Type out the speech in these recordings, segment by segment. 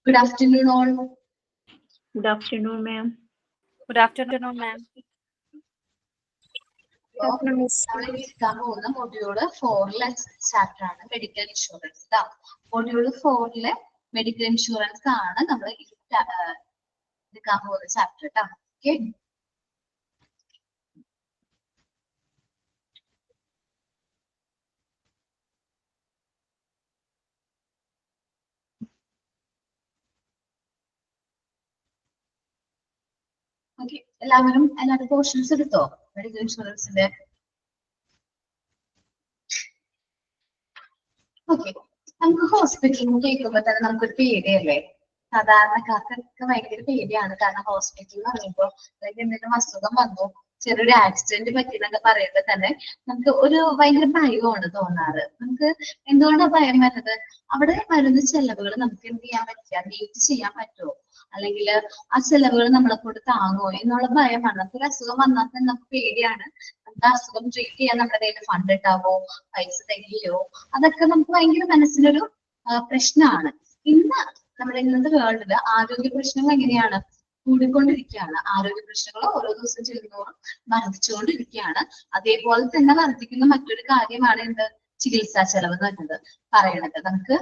Good afternoon, all. Good afternoon, ma'am. Good afternoon, ma'am. പോകുന്ന module 4 chapter ആണ് medical insurance. Module 4 medical insurance ആണ് നമ്മൾ എടുക്കാൻ പോകുന്ന ചാപ്റ്റർ കേട്ടോ. ഓക്കെ, ഓക്കെ, എല്ലാവരും പോർഷൻസ് എടുത്തോ മെഡിക്കൽ ഇൻഷുറൻസിന്റെ? ഓക്കെ, നമുക്ക് ഹോസ്പിറ്റലിൽ കേൾക്കുമ്പോ തന്നെ നമുക്കൊരു പേടിയല്ലേ? സാധാരണക്കാർക്കൊക്കെ ഭയങ്കര പേടിയാണ്. കാരണം ഹോസ്പിറ്റൽ എന്ന് പറയുമ്പോൾ അല്ലെങ്കിൽ എന്തെങ്കിലും അസുഖം വന്നു, ചെറിയൊരു ആക്സിഡന്റ് പറ്റിയെന്നൊക്കെ പറയുമ്പോൾ തന്നെ നമുക്ക് ഒരു ഭയങ്കര ഭയമാണ് തോന്നാറ്. നമുക്ക് എന്തുകൊണ്ടാണ് ഭയം വരുന്നത്? അവിടെ വരുന്ന ചെലവുകൾ നമുക്ക് എന്ത് ചെയ്യാൻ പറ്റില്ല, മീറ്റ് ചെയ്യാൻ പറ്റുമോ, അല്ലെങ്കിൽ ആ ചെലവുകൾ നമ്മളെ കൊണ്ട് താങ്ങുമോ എന്നുള്ള ഭയമാണ്. നമുക്ക് ഒരു അസുഖം വന്നാൽ തന്നെ നമുക്ക് പേടിയാണ്. നമ്മുടെ അസുഖം ട്രീറ്റ് ചെയ്യാൻ നമ്മുടെ കയ്യിൽ ഫണ്ട് ഉണ്ടാവോ, പൈസ തികയോ, അതൊക്കെ നമുക്ക് ഭയങ്കര മനസ്സിനൊരു പ്രശ്നമാണ്. നമ്മുടെ ഇന്നത്തെ വേൾഡില് ആരോഗ്യ പ്രശ്നങ്ങൾ എങ്ങനെയാണ് കൂടിക്കൊണ്ടിരിക്കുകയാണ്. ആരോഗ്യ പ്രശ്നങ്ങൾ ഓരോ ദിവസം ചെല്ലുന്നതോറും വർദ്ധിച്ചുകൊണ്ടിരിക്കുകയാണ്. അതേപോലെ തന്നെ വർദ്ധിക്കുന്ന മറ്റൊരു കാര്യമാണ് എന്ത്, ചികിത്സാ ചെലവ് എന്ന് പറയണത്. നമുക്ക്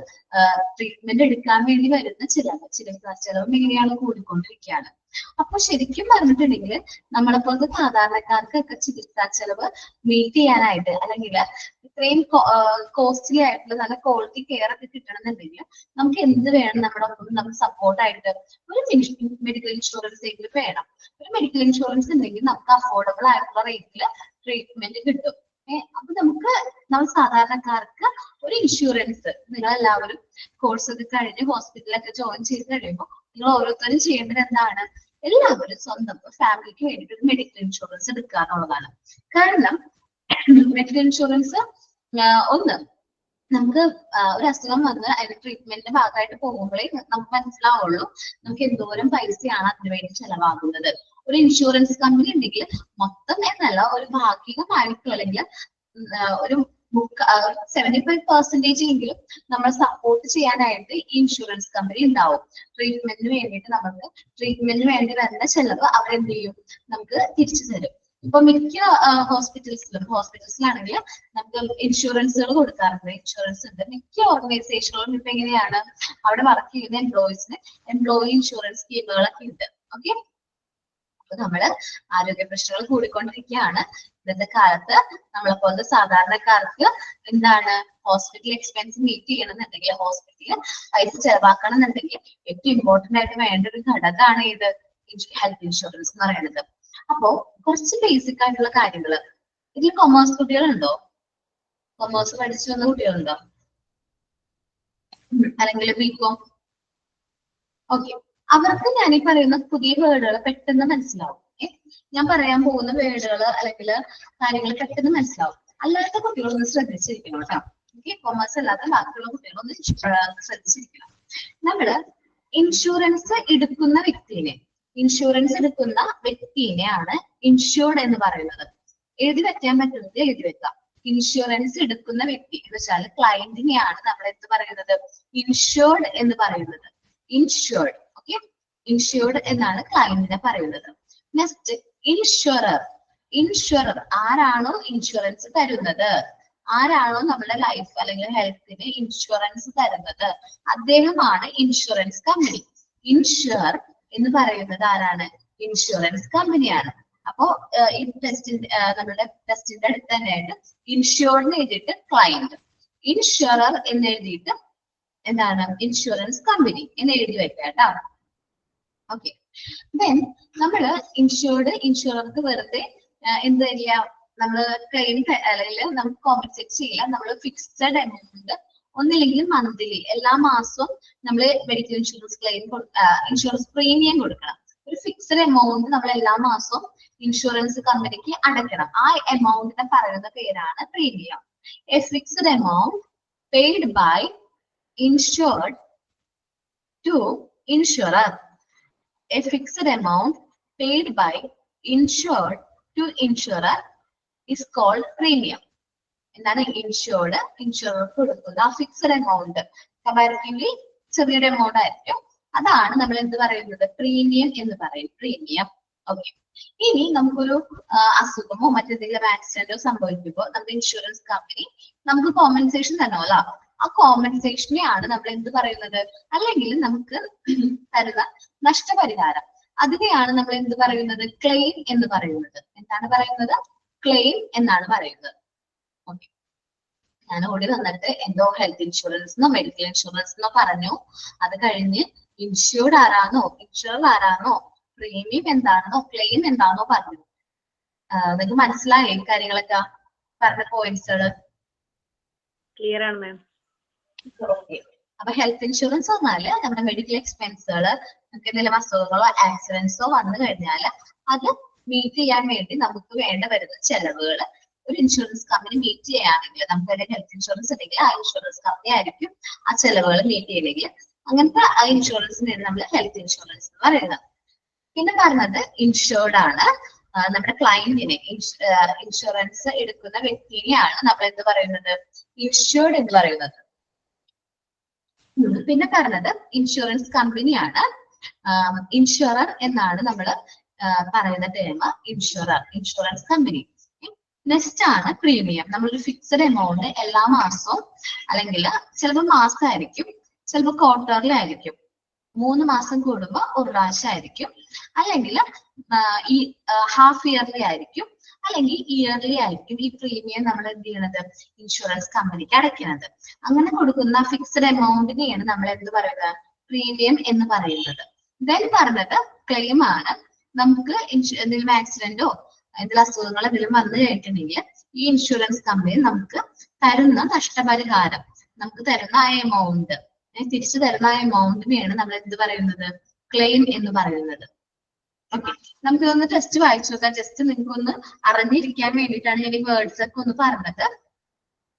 ട്രീറ്റ്മെന്റ് എടുക്കാൻ വേണ്ടി വരുന്ന ചികിത്സാ ചെലവും എങ്ങനെയാണ് കൂടിക്കൊണ്ടിരിക്കുകയാണ്. അപ്പൊ ശരിക്കും പറഞ്ഞിട്ടുണ്ടെങ്കിൽ നമ്മളെപ്പോലത്തെ സാധാരണക്കാർക്കൊക്കെ ചികിത്സാ ചെലവ് മീറ്റ് ചെയ്യാനായിട്ട്, അല്ലെങ്കിൽ ഇത്രയും കോസ്റ്റ്ലി ആയിട്ടുള്ള നല്ല ക്വാളിറ്റി കെയർ ഒക്കെ കിട്ടണമെന്നുണ്ടെങ്കിൽ നമുക്ക് എന്ത് വേണം? നമ്മുടെ ഒപ്പം നമുക്ക് സപ്പോർട്ടായിട്ട് ഒരു മെഡിക്കൽ ഇൻഷുറൻസ് എങ്കിലും വേണം. ഒരു മെഡിക്കൽ ഇൻഷുറൻസ് ഉണ്ടെങ്കിൽ നമുക്ക് അഫോർഡബിൾ ആയിട്ടുള്ള റേറ്റിൽ ട്രീറ്റ്മെന്റ് കിട്ടും. അപ്പൊ നമ്മൾ സാധാരണക്കാർക്ക് ഒരു ഇൻഷുറൻസ്, നിങ്ങൾ എല്ലാവരും കോഴ്സ് ഒക്കെ കഴിഞ്ഞ് ഹോസ്പിറ്റലൊക്കെ ജോയിൻ ചെയ്ത് കഴിയുമ്പോൾ നിങ്ങൾ ഓരോരുത്തരും ചെയ്യേണ്ടത് എന്താണ്? എല്ലാവരും സ്വന്തം ഫാമിലിക്ക് വേണ്ടിയിട്ട് ഒരു മെഡിക്കൽ ഇൻഷുറൻസ് എടുക്കുക എന്നുള്ളതാണ്. കാരണം മെഡിക്കൽ ഇൻഷുറൻസ് ഒന്ന്, നമുക്ക് ഒരു അസുഖം വന്ന് അതിന്റെ ട്രീറ്റ്മെന്റിന്റെ ഭാഗമായിട്ട് പോകുമ്പോഴേ നമുക്ക് മനസ്സിലാവുള്ളൂ നമുക്ക് എന്തോരം പൈസയാണ് അതിനു വേണ്ടി ചെലവാകുന്നത്. ഒരു ഇൻഷുറൻസ് കമ്പനി ഉണ്ടെങ്കിൽ മൊത്തം എന്നല്ല, ഒരു ഭാഗികമായിട്ടും അല്ലെങ്കിൽ ഒരു 75% എങ്കിലും നമ്മൾ സപ്പോർട്ട് ചെയ്യാനായിട്ട് ഈ ഇൻഷുറൻസ് കമ്പനി ഉണ്ടാവും. ട്രീറ്റ്മെന്റിന് വേണ്ടിയിട്ട് ട്രീറ്റ്മെന്റിന് വേണ്ടി വരുന്ന ചെലവ് അവരെന്ത് ചെയ്യും, നമുക്ക് തിരിച്ചു തരും. ഇപ്പൊ മിക്ക ഹോസ്പിറ്റൽസിലാണെങ്കിൽ നമുക്ക് ഇൻഷുറൻസുകൾ കൊടുക്കാറുണ്ട്. ഇൻഷുറൻസ് ഉണ്ട് മിക്ക ഓർഗനൈസേഷനുകളും. ഇപ്പൊ എങ്ങനെയാണ്, അവിടെ വർക്ക് ചെയ്യുന്ന എംപ്ലോയീസിന് എംപ്ലോയി ഇൻഷുറൻസ് സ്കീമുകളൊക്കെ ഉണ്ട്. ഓക്കെ, അപ്പൊ നമ്മള് ആരോഗ്യ പ്രശ്നങ്ങൾ കൂടിക്കൊണ്ടിരിക്കുകയാണ്. ഇന്നത്തെ കാലത്ത് നമ്മളെപ്പോലത്തെ സാധാരണക്കാർക്ക് എന്താണ്, ഹോസ്പിറ്റൽ എക്സ്പെൻസ് മീറ്റ് ചെയ്യണമെന്നുണ്ടെങ്കിൽ, ഹോസ്പിറ്റലിൽ പൈസ ചെലവാക്കണം എന്നുണ്ടെങ്കിൽ ഏറ്റവും ഇമ്പോർട്ടന്റ് ആയിട്ട് വേണ്ട ഒരു ഘടകമാണ് ഇത് ഹെൽത്ത് ഇൻഷുറൻസ് എന്ന് പറയുന്നത്. അപ്പോ കുറച്ച് ബേസിക് ആയിട്ടുള്ള കാര്യങ്ങള്. ഇതിൽ കൊമേഴ്സ് കുട്ടികളുണ്ടോ? കൊമേഴ്സ് പഠിച്ചു വന്ന കുട്ടികളുണ്ടോ? അല്ലെങ്കിൽ ബികോം? ഓക്കെ, അവർക്ക് ഞാൻ ഈ പറയുന്ന പുതിയ വേർഡുകൾ പെട്ടെന്ന് മനസ്സിലാവും. ഞാൻ പറയാൻ പോകുന്ന വേർഡുകൾ അല്ലെങ്കിൽ കാര്യങ്ങൾ പെട്ടെന്ന് മനസ്സിലാവും. അല്ലാത്ത കുട്ടികളൊന്ന് ശ്രദ്ധിച്ചിരിക്കണം കേട്ടോ. ഓക്കെ, കൊമേഴ്സ് അല്ലാത്ത ബാക്കിയുള്ള കുട്ടികളൊന്ന് ശ്രദ്ധിച്ചിരിക്കണം. നമ്മള് ഇൻഷുറൻസ് എടുക്കുന്ന വ്യക്തിനെയാണ് ഇൻഷുർഡ് എന്ന് പറയുന്നത്. എഴുതി വെക്കാൻ പറ്റുന്നത് എഴുതി വെക്കാം. ഇൻഷുറൻസ് എടുക്കുന്ന വ്യക്തി എന്ന് വെച്ചാൽ ക്ലയന്റിനെയാണ് നമ്മൾ എന്ത് പറയുന്നത്, ഇൻഷുർഡ് എന്ന് പറയുന്നത്. ഇൻഷുർഡ്. ഓക്കെ, ഇൻഷുർഡ് എന്നാണ് ക്ലയന്റിനെ പറയുന്നത്. നെക്സ്റ്റ്, ഇൻഷുറർ ആരാണോ ഇൻഷുറൻസ് തരുന്നത്, ആരാണോ നമ്മുടെ ലൈഫ് അല്ലെങ്കിൽ ഹെൽത്തിന് ഇൻഷുറൻസ് തരുന്നത്, അദ്ദേഹമാണ് ഇൻഷുറൻസ് കമ്പനി. ഇൻഷുർ എന്ന് പറയുന്നത് ആരാണ്? ഇൻഷുറൻസ് കമ്പനിയാണ്. അപ്പോ ഈ നമ്മുടെ ടെസ്റ്റിന്റെ അടുത്ത് തന്നെയായിട്ട് ഇൻഷുർഡ് എഴുതിയിട്ട് ക്ലയന്റ്, ഇൻഷുറർ എന്ന് എഴുതിയിട്ട് എന്താണ്, ഇൻഷുറൻസ് കമ്പനി എന്ന് എഴുതി വെക്കാം കേട്ടോ. ഓക്കെ, ദെൻ നമ്മള് ഇൻഷുറർക്ക് വെറുതെ എന്ത് തരില്ല, നമ്മള് ക്ലെയിം അല്ലെങ്കിൽ നമുക്ക് കോമ്പൻസേറ്റ് ചെയ്യാം. നമ്മൾ ഫിക്സഡ് എമൗണ്ട് ഒന്നില്ലെങ്കിൽ മന്ത്ലി എല്ലാ മാസവും നമ്മൾ മെഡിക്കൽ ഇൻഷുറൻസ് പ്രീമിയം കൊടുക്കണം. ഒരു ഫിക്സഡ് എമൗണ്ട് നമ്മൾ എല്ലാ മാസവും ഇൻഷുറൻസ് കമ്പനിക്ക് അടയ്ക്കണം. ആ എമൗണ്ടിനെ പറയുന്ന പേരാണ് premium. A fixed amount paid by insured to insurer. A fixed amount paid by insured to insurer is called premium. എന്താണ് ഇൻഷുറർക്ക് കൊടുക്കുന്നത് ആ ഫിക്സഡ് എമൗണ്ട് കമ്പാരിറ്റീവ്ലി ചെറിയൊരു എമൗണ്ട് ആയിരിക്കും. അതാണ് നമ്മൾ എന്ത് പറയുന്നത്, പ്രീമിയം എന്ന് പറയും. പ്രീമിയം. ഓക്കെ. ഇനി നമുക്കൊരു അസുഖമോ മറ്റെന്തെങ്കിലും ആക്സിഡന്റോ സംഭവിക്കുമ്പോൾ നമ്മുടെ ഇൻഷുറൻസ് കമ്പനി നമുക്ക് കോമ്പൻസേഷൻ തരണമല്ലോ. ആ കോമ്പൻസേഷനെയാണ് നമ്മൾ എന്ത് പറയുന്നത്, അല്ലെങ്കിൽ നമുക്ക് തരുന്ന നഷ്ടപരിഹാരം, അതിനെയാണ് നമ്മൾ എന്ത് പറയുന്നത്, ക്ലെയിം എന്ന് പറയുന്നത്. എന്താണ് പറയുന്നത്, ക്ലെയിം എന്നാണ് പറയുന്നത്. ഓക്കെ. ഞാൻ ഓടി വന്നിട്ട് എന്തോ ഹെൽത്ത് ഇൻഷുറൻസിനോ മെഡിക്കൽ ഇൻഷുറൻസിനോ പറഞ്ഞു. അത് കഴിഞ്ഞ് ഇൻഷുർഡ് ആരാണോ, ഇൻഷുറർ ആരാണോ, പ്രീമിയം എന്താണെന്നോ ക്ലെയിം എന്താണോ പറഞ്ഞു. നിങ്ങൾക്ക് മനസ്സിലായോ ഈ കാര്യങ്ങളൊക്കെ പറഞ്ഞ പോയിന്റ്സുകള്? ക്ലിയർ ആണ് മാം. ഓക്കെ. അപ്പൊ ഹെൽത്ത് ഇൻഷുറൻസ് പറഞ്ഞാല് നമ്മുടെ മെഡിക്കൽ എക്സ്പെൻസുകൾ, നമുക്ക് എന്തെങ്കിലും അസുഖങ്ങളോ ആക്സിഡൻസോ വന്നു കഴിഞ്ഞാൽ അത് മീറ്റ് ചെയ്യാൻ വേണ്ടി നമുക്ക് വേണ്ട വരുന്ന ചെലവുകൾ ഒരു ഇൻഷുറൻസ് കമ്പനി മീറ്റ് ചെയ്യുകയാണെങ്കിൽ, നമുക്ക് ഹെൽത്ത് ഇൻഷുറൻസ് ഉണ്ടെങ്കിൽ ആ ഇൻഷുറൻസ് കമ്പനി ആയിരിക്കും ആ ചെലവുകൾ മീറ്റ് ചെയ്യില്ലെങ്കിൽ അങ്ങനത്തെ ആ ഇൻഷുറൻസിനാണ് നമ്മൾ ഹെൽത്ത് ഇൻഷുറൻസ് എന്ന് പറയുന്നത്. പിന്നെ പറഞ്ഞത് ഇൻഷുർഡ് ആണ്, നമ്മുടെ ക്ലയന്റിനെ ഇൻഷുറൻസ് എടുക്കുന്ന വ്യക്തിയെയാണ് നമ്മൾ എന്ത് പറയുന്നത്, ഇൻഷുർഡ് എന്ന് പറയുന്നത്. പിന്നെ പറഞ്ഞത് ഇൻഷുറൻസ് കമ്പനിയാണ്, ഇൻഷുറർ എന്നാണ് നമ്മൾ പറയുന്ന term insurer, insurance company. Next ആണ് പ്രീമിയം. നമ്മളൊരു ഫിക്സഡ് എമൗണ്ട് എല്ലാ മാസവും, അല്ലെങ്കിൽ ചിലപ്പോൾ മാസമായിരിക്കും, ചിലപ്പോൾ ക്വാർട്ടർലി ആയിരിക്കും, 3 മാസം കൂടുമ്പോൾ ഒരു പ്രാവശ്യം ആയിരിക്കും, അല്ലെങ്കിൽ ഈ ഹാഫ് ഇയർലി ആയിരിക്കും, അല്ലെങ്കിൽ ഇയർലി ആയിരിക്കും ഈ പ്രീമിയം നമ്മൾ എന്ത് ചെയ്യണത്, ഇൻഷുറൻസ് കമ്പനിക്ക് അടയ്ക്കുന്നത്. അങ്ങനെ കൊടുക്കുന്ന ഫിക്സഡ് എമൗണ്ടിനെയാണ് നമ്മൾ എന്ത് പറയുന്നത്, പ്രീമിയം എന്ന് പറയുന്നത്. ദെൻ പറഞ്ഞത് ക്ലെയിം ആണ്. നമുക്ക് എന്തെങ്കിലും ആക്സിഡന്റോ എന്തെങ്കിലും അസുഖങ്ങൾ എന്തെങ്കിലും വന്നു കഴിഞ്ഞിട്ടുണ്ടെങ്കിൽ ഈ ഇൻഷുറൻസ് കമ്പനി നമുക്ക് തരുന്ന നഷ്ടപരിഹാരം, നമുക്ക് തരുന്ന ആ എമൗണ്ട്, തിരിച്ചു തരുന്ന ആ എമൗണ്ടിനെയാണ് നമ്മൾ എന്ത് പറയുന്നത്, ക്ലെയിം എന്ന് പറയുന്നത്. ഓക്കെ. നമുക്ക് ഇതൊന്ന് ടെസ്റ്റ് വായിച്ചു നോക്കാം. ജസ്റ്റ് നിങ്ങൾക്ക് ഒന്ന് അറിഞ്ഞിരിക്കാൻ വേണ്ടിയിട്ടാണ് ഞാൻ ഈ വേർഡ്സ് ഒക്കെ ഒന്ന് പറഞ്ഞത്.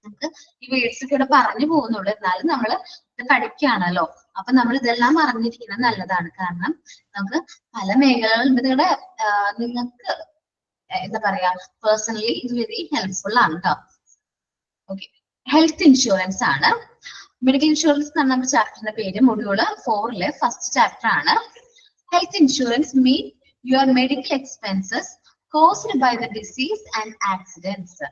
നമുക്ക് ഈ വേർഡ്സ് ഒക്കെ ഇവിടെ പറഞ്ഞു പോകുന്നുള്ളൂ, എന്നാലും നമ്മൾ ഇത് പഠിക്കുകയാണല്ലോ. അപ്പൊ നമ്മൾ ഇതെല്ലാം അറിഞ്ഞിരിക്കുന്നത് നല്ലതാണ്. കാരണം നമുക്ക് പല മേഖലകളും നിങ്ങളുടെ നിങ്ങൾക്ക് എന്താ പറയാ, പേഴ്സണലി ഇത് വെരി ഹെൽപ്ഫുൾ ആണ് കേട്ടോ. ഓക്കെ. ഹെൽത്ത് ഇൻഷുറൻസ് ആണ്. മെഡിക്കൽ ഇൻഷുറൻസ് എന്നാണ് നമ്മുടെ ചാപ്റ്ററിന്റെ പേര്. മൊഡ്യൂൾ 4 ഫസ്റ്റ് ചാപ്റ്റർ ആണ്. Health insurance mean your medical expenses caused by the disease and accidents.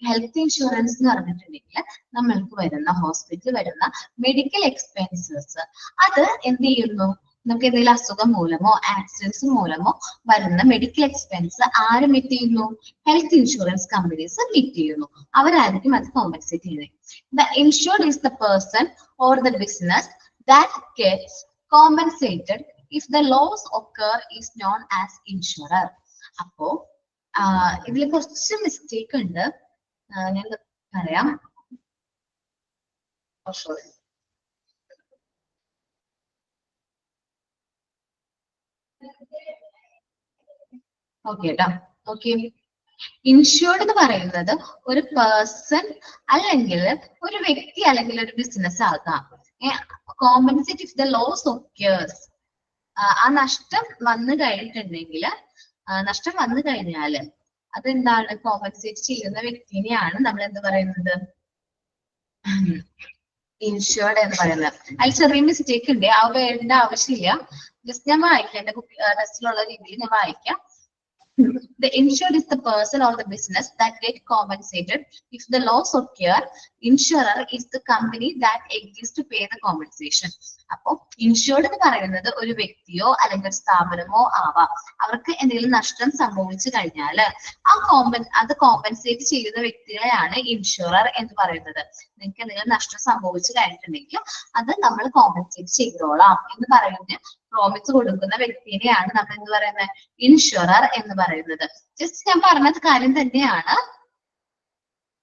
Health insurance എന്ന് പറഞ്ഞിട്ടുണ്ടെങ്കിൽ നമ്മൾക്ക് വരുന്ന ഹോസ്പിറ്റലിൽ വരുന്ന മെഡിക്കൽ എക്സ്പെൻസസ്, അത് എന്ത് ചെയ്യുന്നു, നമുക്ക് എന്തെങ്കിലും അസുഖം മൂലമോ ആക്സിഡൻസ് മൂലമോ വരുന്ന മെഡിക്കൽ എക്സ്പെൻസ് ആര് മീറ്റ് ചെയ്യുന്നു, ഹെൽത്ത് ഇൻഷുറൻസ് കമ്പനീസ് മീറ്റ് ചെയ്യുന്നു. അവരായിരിക്കും അത് കോമ്പൻസേറ്റ് ചെയ്യുന്നത്. The insured is the person or the business that gets compensated if the loss occur is known as insurer. അപ്പോ ഇതിൽ കുറച്ച് മിസ്റ്റേക്ക് ഉണ്ട്, ഞാൻ പറയാം. ഓക്കെ കേട്ടോ. ഓക്കെ. ഇൻഷുർഡ് എന്ന് പറയുന്നത് ഒരു പേഴ്സൺ അല്ലെങ്കിൽ ഒരു വ്യക്തി അല്ലെങ്കിൽ ഒരു ബിസിനസ് ആകാം. Compensate if the loss occurs, ആ നഷ്ടം വന്നു കഴിഞ്ഞിട്ടുണ്ടെങ്കിൽ, നഷ്ടം വന്നു കഴിഞ്ഞാല് അതെന്താണ്, കോമ്പൻസേറ്റ് ചെയ്യുന്ന വ്യക്തിനെയാണ് നമ്മൾ എന്ത് പറയുന്നത്, ഇൻഷുർഡ് എന്ന് പറയുന്നത്. അതിൽ ചെറിയ മിസ്റ്റേക്ക് ഉണ്ട്, ആ വേർഡിന്റെ ആവശ്യമില്ല. ജസ്റ്റ് ഞാൻ വായിക്കാം, എന്റെ ടെസ്റ്റിലുള്ള രീതിയിൽ ഞാൻ വായിക്കാം. The insured is the person or the business that get compensated if the loss occur. Insurer is the company that agrees to pay the compensation. അപ്പോ ഇൻഷുർഡ് എന്ന് പറയുന്നത് ഒരു വ്യക്തിയോ അല്ലെങ്കിൽ ഒരു സ്ഥാപനമോ ആവാം. അവർക്ക് എന്തെങ്കിലും നഷ്ടം സംഭവിച്ചു കഴിഞ്ഞാൽ അത് കോമ്പൻസേറ്റ് ചെയ്യുന്ന വ്യക്തികളെയാണ് ഇൻഷുറർ എന്ന് പറയുന്നത്. നിങ്ങൾക്ക് എന്തെങ്കിലും നഷ്ടം സംഭവിച്ചു കഴിഞ്ഞിട്ടുണ്ടെങ്കിൽ അത് നമ്മൾ കോമ്പൻസേറ്റ് ചെയ്തോളാം എന്ന് പറയുന്ന പ്രോമിസ് കൊടുക്കുന്ന വ്യക്തിയെയാണ് നമ്മൾ എന്ത് പറയുന്നത്, ഇൻഷുറർ എന്ന് പറയുന്നത്. ജസ്റ്റ് ഞാൻ പറഞ്ഞത് കാര്യം തന്നെയാണ്,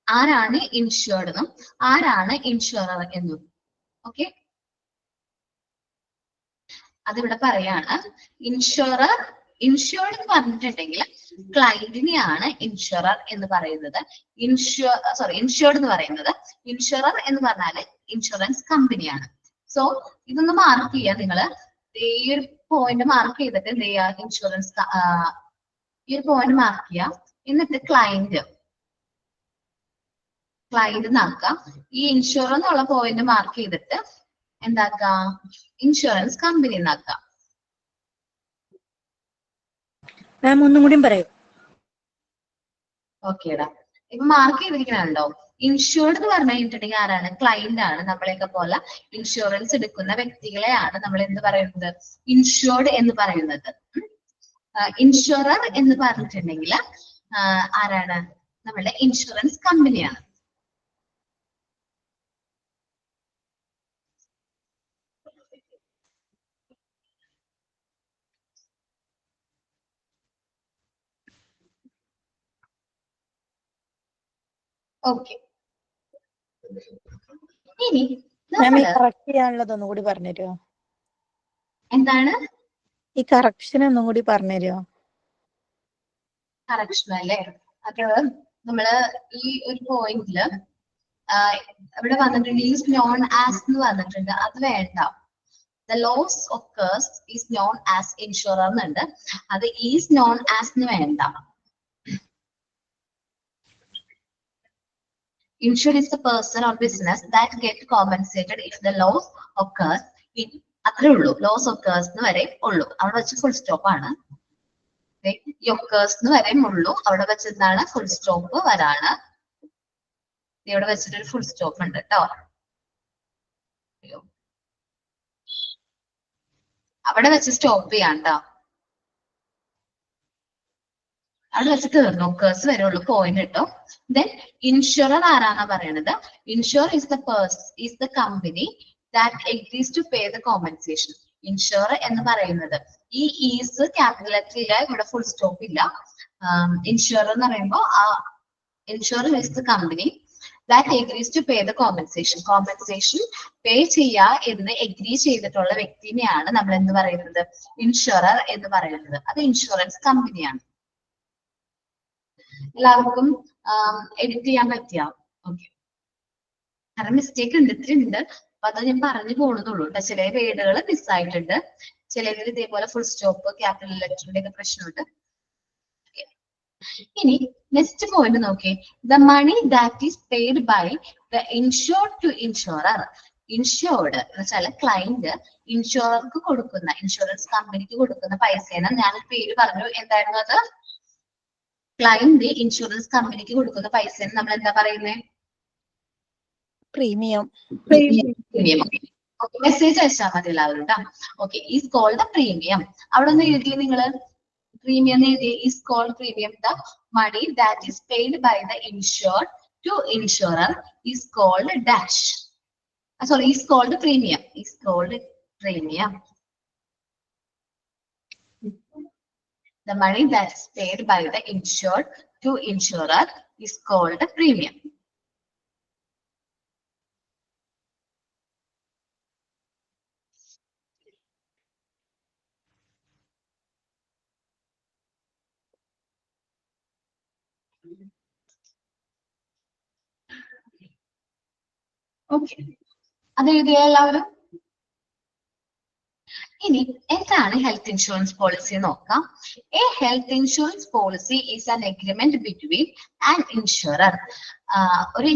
ആരാണ് ഇൻഷുർഡ് എന്നും ആരാണ് ഇൻഷുറർ എന്നും. ഓക്കെ, അതിവിടെ പറയാണ്. ഇൻഷുർഡ് എന്ന് പറഞ്ഞിട്ടുണ്ടെങ്കിൽ ക്ലയന്റിനെയാണ് ഇൻഷുറർ എന്ന് പറയുന്നത്. ഇൻഷുർഡ് എന്ന് പറയുന്നത്, ഇൻഷുറർ എന്ന് പറഞ്ഞാല് ഇൻഷുറൻസ് കമ്പനിയാണ്. സോ ഇതൊന്ന് മാർക്ക് ചെയ്യുക നിങ്ങള്. ഈ ഒരു പോയിന്റ് മാർക്ക് ചെയ്തിട്ട് എന്ത് ചെയ്യുക, ഇൻഷുറൻസ് ഈ ഒരു പോയിന്റ് മാർക്ക് ചെയ്യുക. എന്നിട്ട് ക്ലയന്റ് നാക്കാം. ഈ ഇൻഷുറർ എന്നുള്ള പോയിന്റ് മാർക്ക് ചെയ്തിട്ട് എന്താക്കാം? Insurance company എന്നാക്കാം. മാം ഒന്നും കൂടി പറയൂ. ഓക്കേടാ. ഇപ്പൊ മാർക്ക് ചെയ്തിരിക്കണോ? ഇൻഷുർഡ് എന്ന് പറഞ്ഞു കഴിഞ്ഞിട്ടുണ്ടെങ്കിൽ ആരാണ്? ക്ലൈന്റ് ആണ്. നമ്മളെയൊക്കെ പോലെ ഇൻഷുറൻസ് എടുക്കുന്ന വ്യക്തികളെയാണ് നമ്മൾ എന്ത് പറയുന്നത്? ഇൻഷുർഡ് എന്ന് പറയുന്നത്. ഇൻഷുറർ എന്ന് പറഞ്ഞിട്ടുണ്ടെങ്കിൽ ആരാണ്? നമ്മളുടെ ഇൻഷുറൻസ് കമ്പനിയാണ്. ഓക്കെ. ഇനി മാം ഈ കറക്റ്റ് ചെയ്യാനുള്ളത് ഒന്നും കൂടി പറഞ്ഞുതരുമോ? എന്താണ് ഈ കറക്ഷൻ ഒന്നും കൂടി പറഞ്ഞുതരുമോ? കറക്ഷൻ അല്ലേ? അത് നമ്മള് ഈ ഒരു പോയിന്റില് ഇവിടെ വന്നിട്ടുണ്ട് ഈസ് നോൺ ആസ് എന്ന് പറഞ്ഞിട്ടുണ്ട്. അത് വേണ്ട. The loss occurs is known as insurer എന്നുണ്ട്. അത് ഈസ് നോൺ ആസ് എന്ന് വേണ്ട. Insured is the person or business that get compensated if the loss occurs. അത്രേ ഉള്ളൂ. ലോസ് occurs എന്ന് വരെ ഉള്ളൂ. അവിടെ വെച്ച് ഫുൾ സ്റ്റോപ്പ് ആണ്. occurs എന്ന് വരെ ഉള്ളൂ. അവിടെ വെച്ച് എന്താണ്? ഫുൾ സ്റ്റോപ്പ് വരാണ്. ഇവിടെ വെച്ചിട്ടൊരു ഫുൾ സ്റ്റോപ്പ് ഉണ്ട് കേട്ടോ. അവിടെ വെച്ച് സ്റ്റോപ്പ് ചെയ്യാം കേട്ടോ. അവിടെ വെച്ച് തീർന്നു. occurs വരെ ഉള്ളൂ പോയിന്റ് കേട്ടോ. Then ഇൻഷുറർ ആരാന്നാ പറയണത്? Insure is the company that agrees to pay the compensation. Insure എന്ന് പറയുന്നത് ഈ ഈസ് ക്യാപിറ്റൽ ലെറ്റർ ഇല്ല, ഇവിടെ ഫുൾ സ്റ്റോപ്പ് ഇല്ല. ഇൻഷുർ എന്ന് പറയുമ്പോൾ insurer is the company that agrees to pay the compensation. Compensation pay ചെയ്യാ എന്ന് എഗ്രി ചെയ്തിട്ടുള്ള വ്യക്തിനെയാണ് നമ്മൾ എന്ത് പറയുന്നത്? ഇൻഷുറർ എന്ന് പറയുന്നത്. അത് ഇൻഷുറൻസ് കമ്പനിയാണ്. എല്ലാവർക്കും എഡിറ്റ് ചെയ്യാൻ പറ്റിയ? ഓക്കെ. കാരണം മിസ്റ്റേക്ക് ഉണ്ട്, ഇത്തിരി ഉണ്ട്. അപ്പൊ അത് ഞാൻ പറഞ്ഞു പോണതുള്ളൂ കേട്ടോ. ചില വേർഡുകൾ മിസ്സായിട്ടുണ്ട്. ചിലതിൽ ഇതേപോലെ ഫുൾ സ്റ്റോപ്പ് ക്യാപിറ്റൽ ലെറ്ററിന്റെ ഒക്കെ പ്രശ്നമുണ്ട്. ഇനി നെക്സ്റ്റ് പോയിന്റ് നോക്കി. The money that is paid by the insured to insurer. Insured എന്ന് വെച്ചാൽ ക്ലൈന്റ് ഇൻഷുറർക്ക് കൊടുക്കുന്ന, ഇൻഷുറൻസ് കമ്പനിക്ക് കൊടുക്കുന്ന പൈസേനെ ഞാൻ പേര് പറഞ്ഞു. എന്തായിരുന്നു അത്? ക്ലൈന്റ് ഇൻഷുറൻസ് കമ്പനിക്ക് കൊടുക്കുന്ന പൈസ നമ്മൾ എന്താ പറയുന്നത്? പ്രീമിയം. പ്രീമിയം. മെസ്സേജ് അയച്ചാൽ മതി എല്ലാവരും കേട്ടോ. ഓക്കെ. Is called premium. അവിടെ ഒന്ന് എഴുതിയ നിങ്ങള് പ്രീമിയം എഴുതി. Is called premium. The money that is paid by the insured to insurer is called dash. Sorry, is called premium. Is called premium. The money that is paid by the insured to insurer is called a premium. Okay. അത് എഴുതിയ എല്ലാവരും? ഇനി എന്താണ് health insurance policy നോക്കാം. A health insurance policy is an agreement between an insurer. ഒരു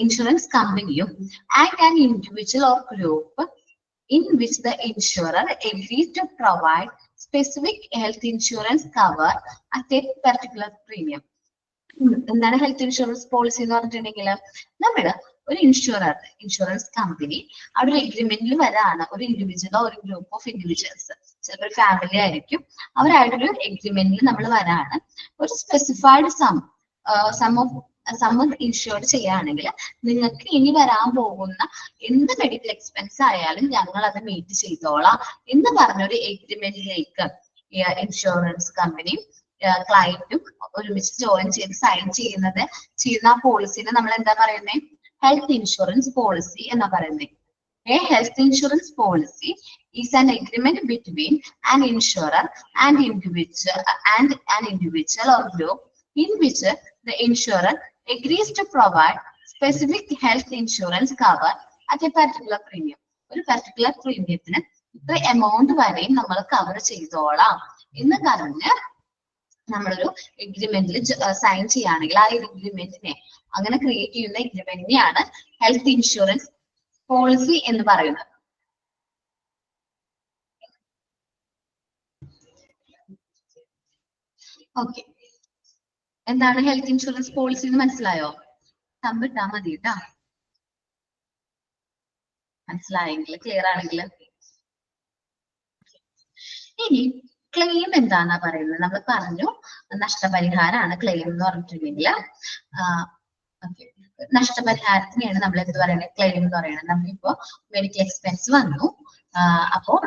insurance കമ്പനിയും and an individual or group in which the insurer agrees to provide specific health insurance cover at a particular premium. എന്താണ് health insurance policy എന്ന് പറഞ്ഞിട്ടുണ്ടെങ്കിൽ നമ്മള് ഒരു insurance company അവിടെ ഒരു എഗ്രിമെന്റിൽ വരാണ്. ഒരു ഇൻഡിവിജ്വലോ ഒരു ഗ്രൂപ്പ് ഓഫ് ഇൻഡിവിജ്വൽസ്, ചിലപ്പോൾ ഒരു ഫാമിലി ആയിരിക്കും, അവരായിട്ടൊരു എഗ്രിമെന്റിൽ നമ്മൾ വരാണ്. ഒരു സ്പെസിഫൈഡ് സം ഇൻഷുർഡ് ചെയ്യുകയാണെങ്കിൽ നിങ്ങൾക്ക് ഇനി വരാൻ പോകുന്ന എന്ത് മെഡിക്കൽ എക്സ്പെൻസ് ആയാലും ഞങ്ങൾ അത് മീറ്റ് ചെയ്തോളാം എന്ന് പറഞ്ഞൊരു എഗ്രിമെന്റിലേക്ക് ഇൻഷുറൻസ് കമ്പനിയും ക്ലയന്റും ഒരുമിച്ച് ജോയിൻ ചെയ്ത് സൈൻ ചെയ്യുന്ന ആ പോളിസിനെ നമ്മൾ എന്താ പറയുന്നത്? ഹെൽത്ത് ഇൻഷുറൻസ് പോളിസി എന്നാ പറയുന്നത്. A health insurance policy is an agreement between an insurer and an individual or group in which the insurer agrees to provide specific health insurance cover at a particular premium. ഒരു particular പ്രീമിയത്തിന് ഇത്ര amount വരെയും നമ്മൾ cover ചെയ്തോളാം എന്ന് പറഞ്ഞ് നമ്മളൊരു എഗ്രിമെന്റിൽ sign ചെയ്യുകയാണെങ്കിൽ ആ എഗ്രിമെന്റിനെ, അങ്ങനെ ക്രിയേറ്റ് ചെയ്യുന്ന എഗ്രിമെന്റിനെയാണ് ഹെൽത്ത് ഇൻഷുറൻസ് പോളിസി എന്ന് പറയുന്നത്. ഓക്കെ, എന്താണ് ഹെൽത്ത് ഇൻഷുറൻസ് പോളിസി എന്ന് മനസ്സിലായോ? തമ്പിട്ടാ മതി കേട്ടാ, മനസ്സിലായെങ്കിൽ, ക്ലിയർ ആണെങ്കിൽ. ഇനി ക്ലെയിം എന്താന്നാ പറയുന്നത്? നമ്മൾ പറഞ്ഞു നഷ്ടപരിഹാരമാണ് ക്ലെയിം എന്ന് പറഞ്ഞിട്ടുണ്ടെങ്കിൽ. നഷ്ടപരിഹാരത്തിനെയാണ് നമ്മൾ എന്ത് പറയുന്നത്? ക്ലെയിം എന്ന് പറയുന്നത്. നമ്മളിപ്പോ മെഡിക്കൽ എക്സ്പെൻസ് വന്നു, അപ്പോൾ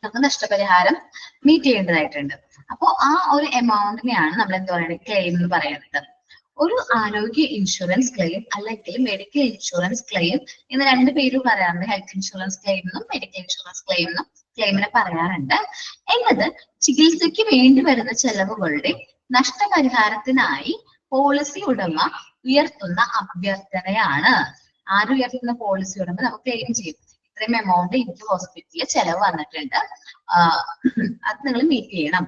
നമുക്ക് നഷ്ടപരിഹാരം മീറ്റ് ചെയ്യേണ്ടതായിട്ടുണ്ട്. അപ്പോൾ ആ ഒരു എമൗണ്ടിനെയാണ് നമ്മൾ എന്ത് പറയുന്നത്? ക്ലെയിം എന്ന് പറയുന്നത്. ഒരു ആരോഗ്യ ഇൻഷുറൻസ് ക്ലെയിം അല്ലെങ്കിൽ മെഡിക്കൽ ഇൻഷുറൻസ് ക്ലെയിം എന്ന് രണ്ട് പേര് പറയാറുണ്ട്. ഹെൽത്ത് ഇൻഷുറൻസ് ക്ലെയിം എന്നും മെഡിക്കൽ ഇൻഷുറൻസ് ക്ലെയിം എന്നും ക്ലെയിമിനെ പറയാറുണ്ട്. എന്നത് ചികിത്സയ്ക്ക് വേണ്ടി വരുന്ന ചെലവുകളുടെ നഷ്ടപരിഹാരത്തിനായി പോളിസി ഉടമ ഉയർത്തുന്ന അഭ്യർത്ഥനയാണ്. ആര് ഉയർത്തുന്ന? പോളിസി ഉടമ നമുക്ക് ക്ലെയിം ചെയ്യും. ഇത്രയും എമൗണ്ട് എനിക്ക് ഹോസ്പിറ്റലിൽ ചെലവ് വന്നിട്ടുണ്ട്, അത് നിങ്ങൾ മീറ്റ് ചെയ്യണം.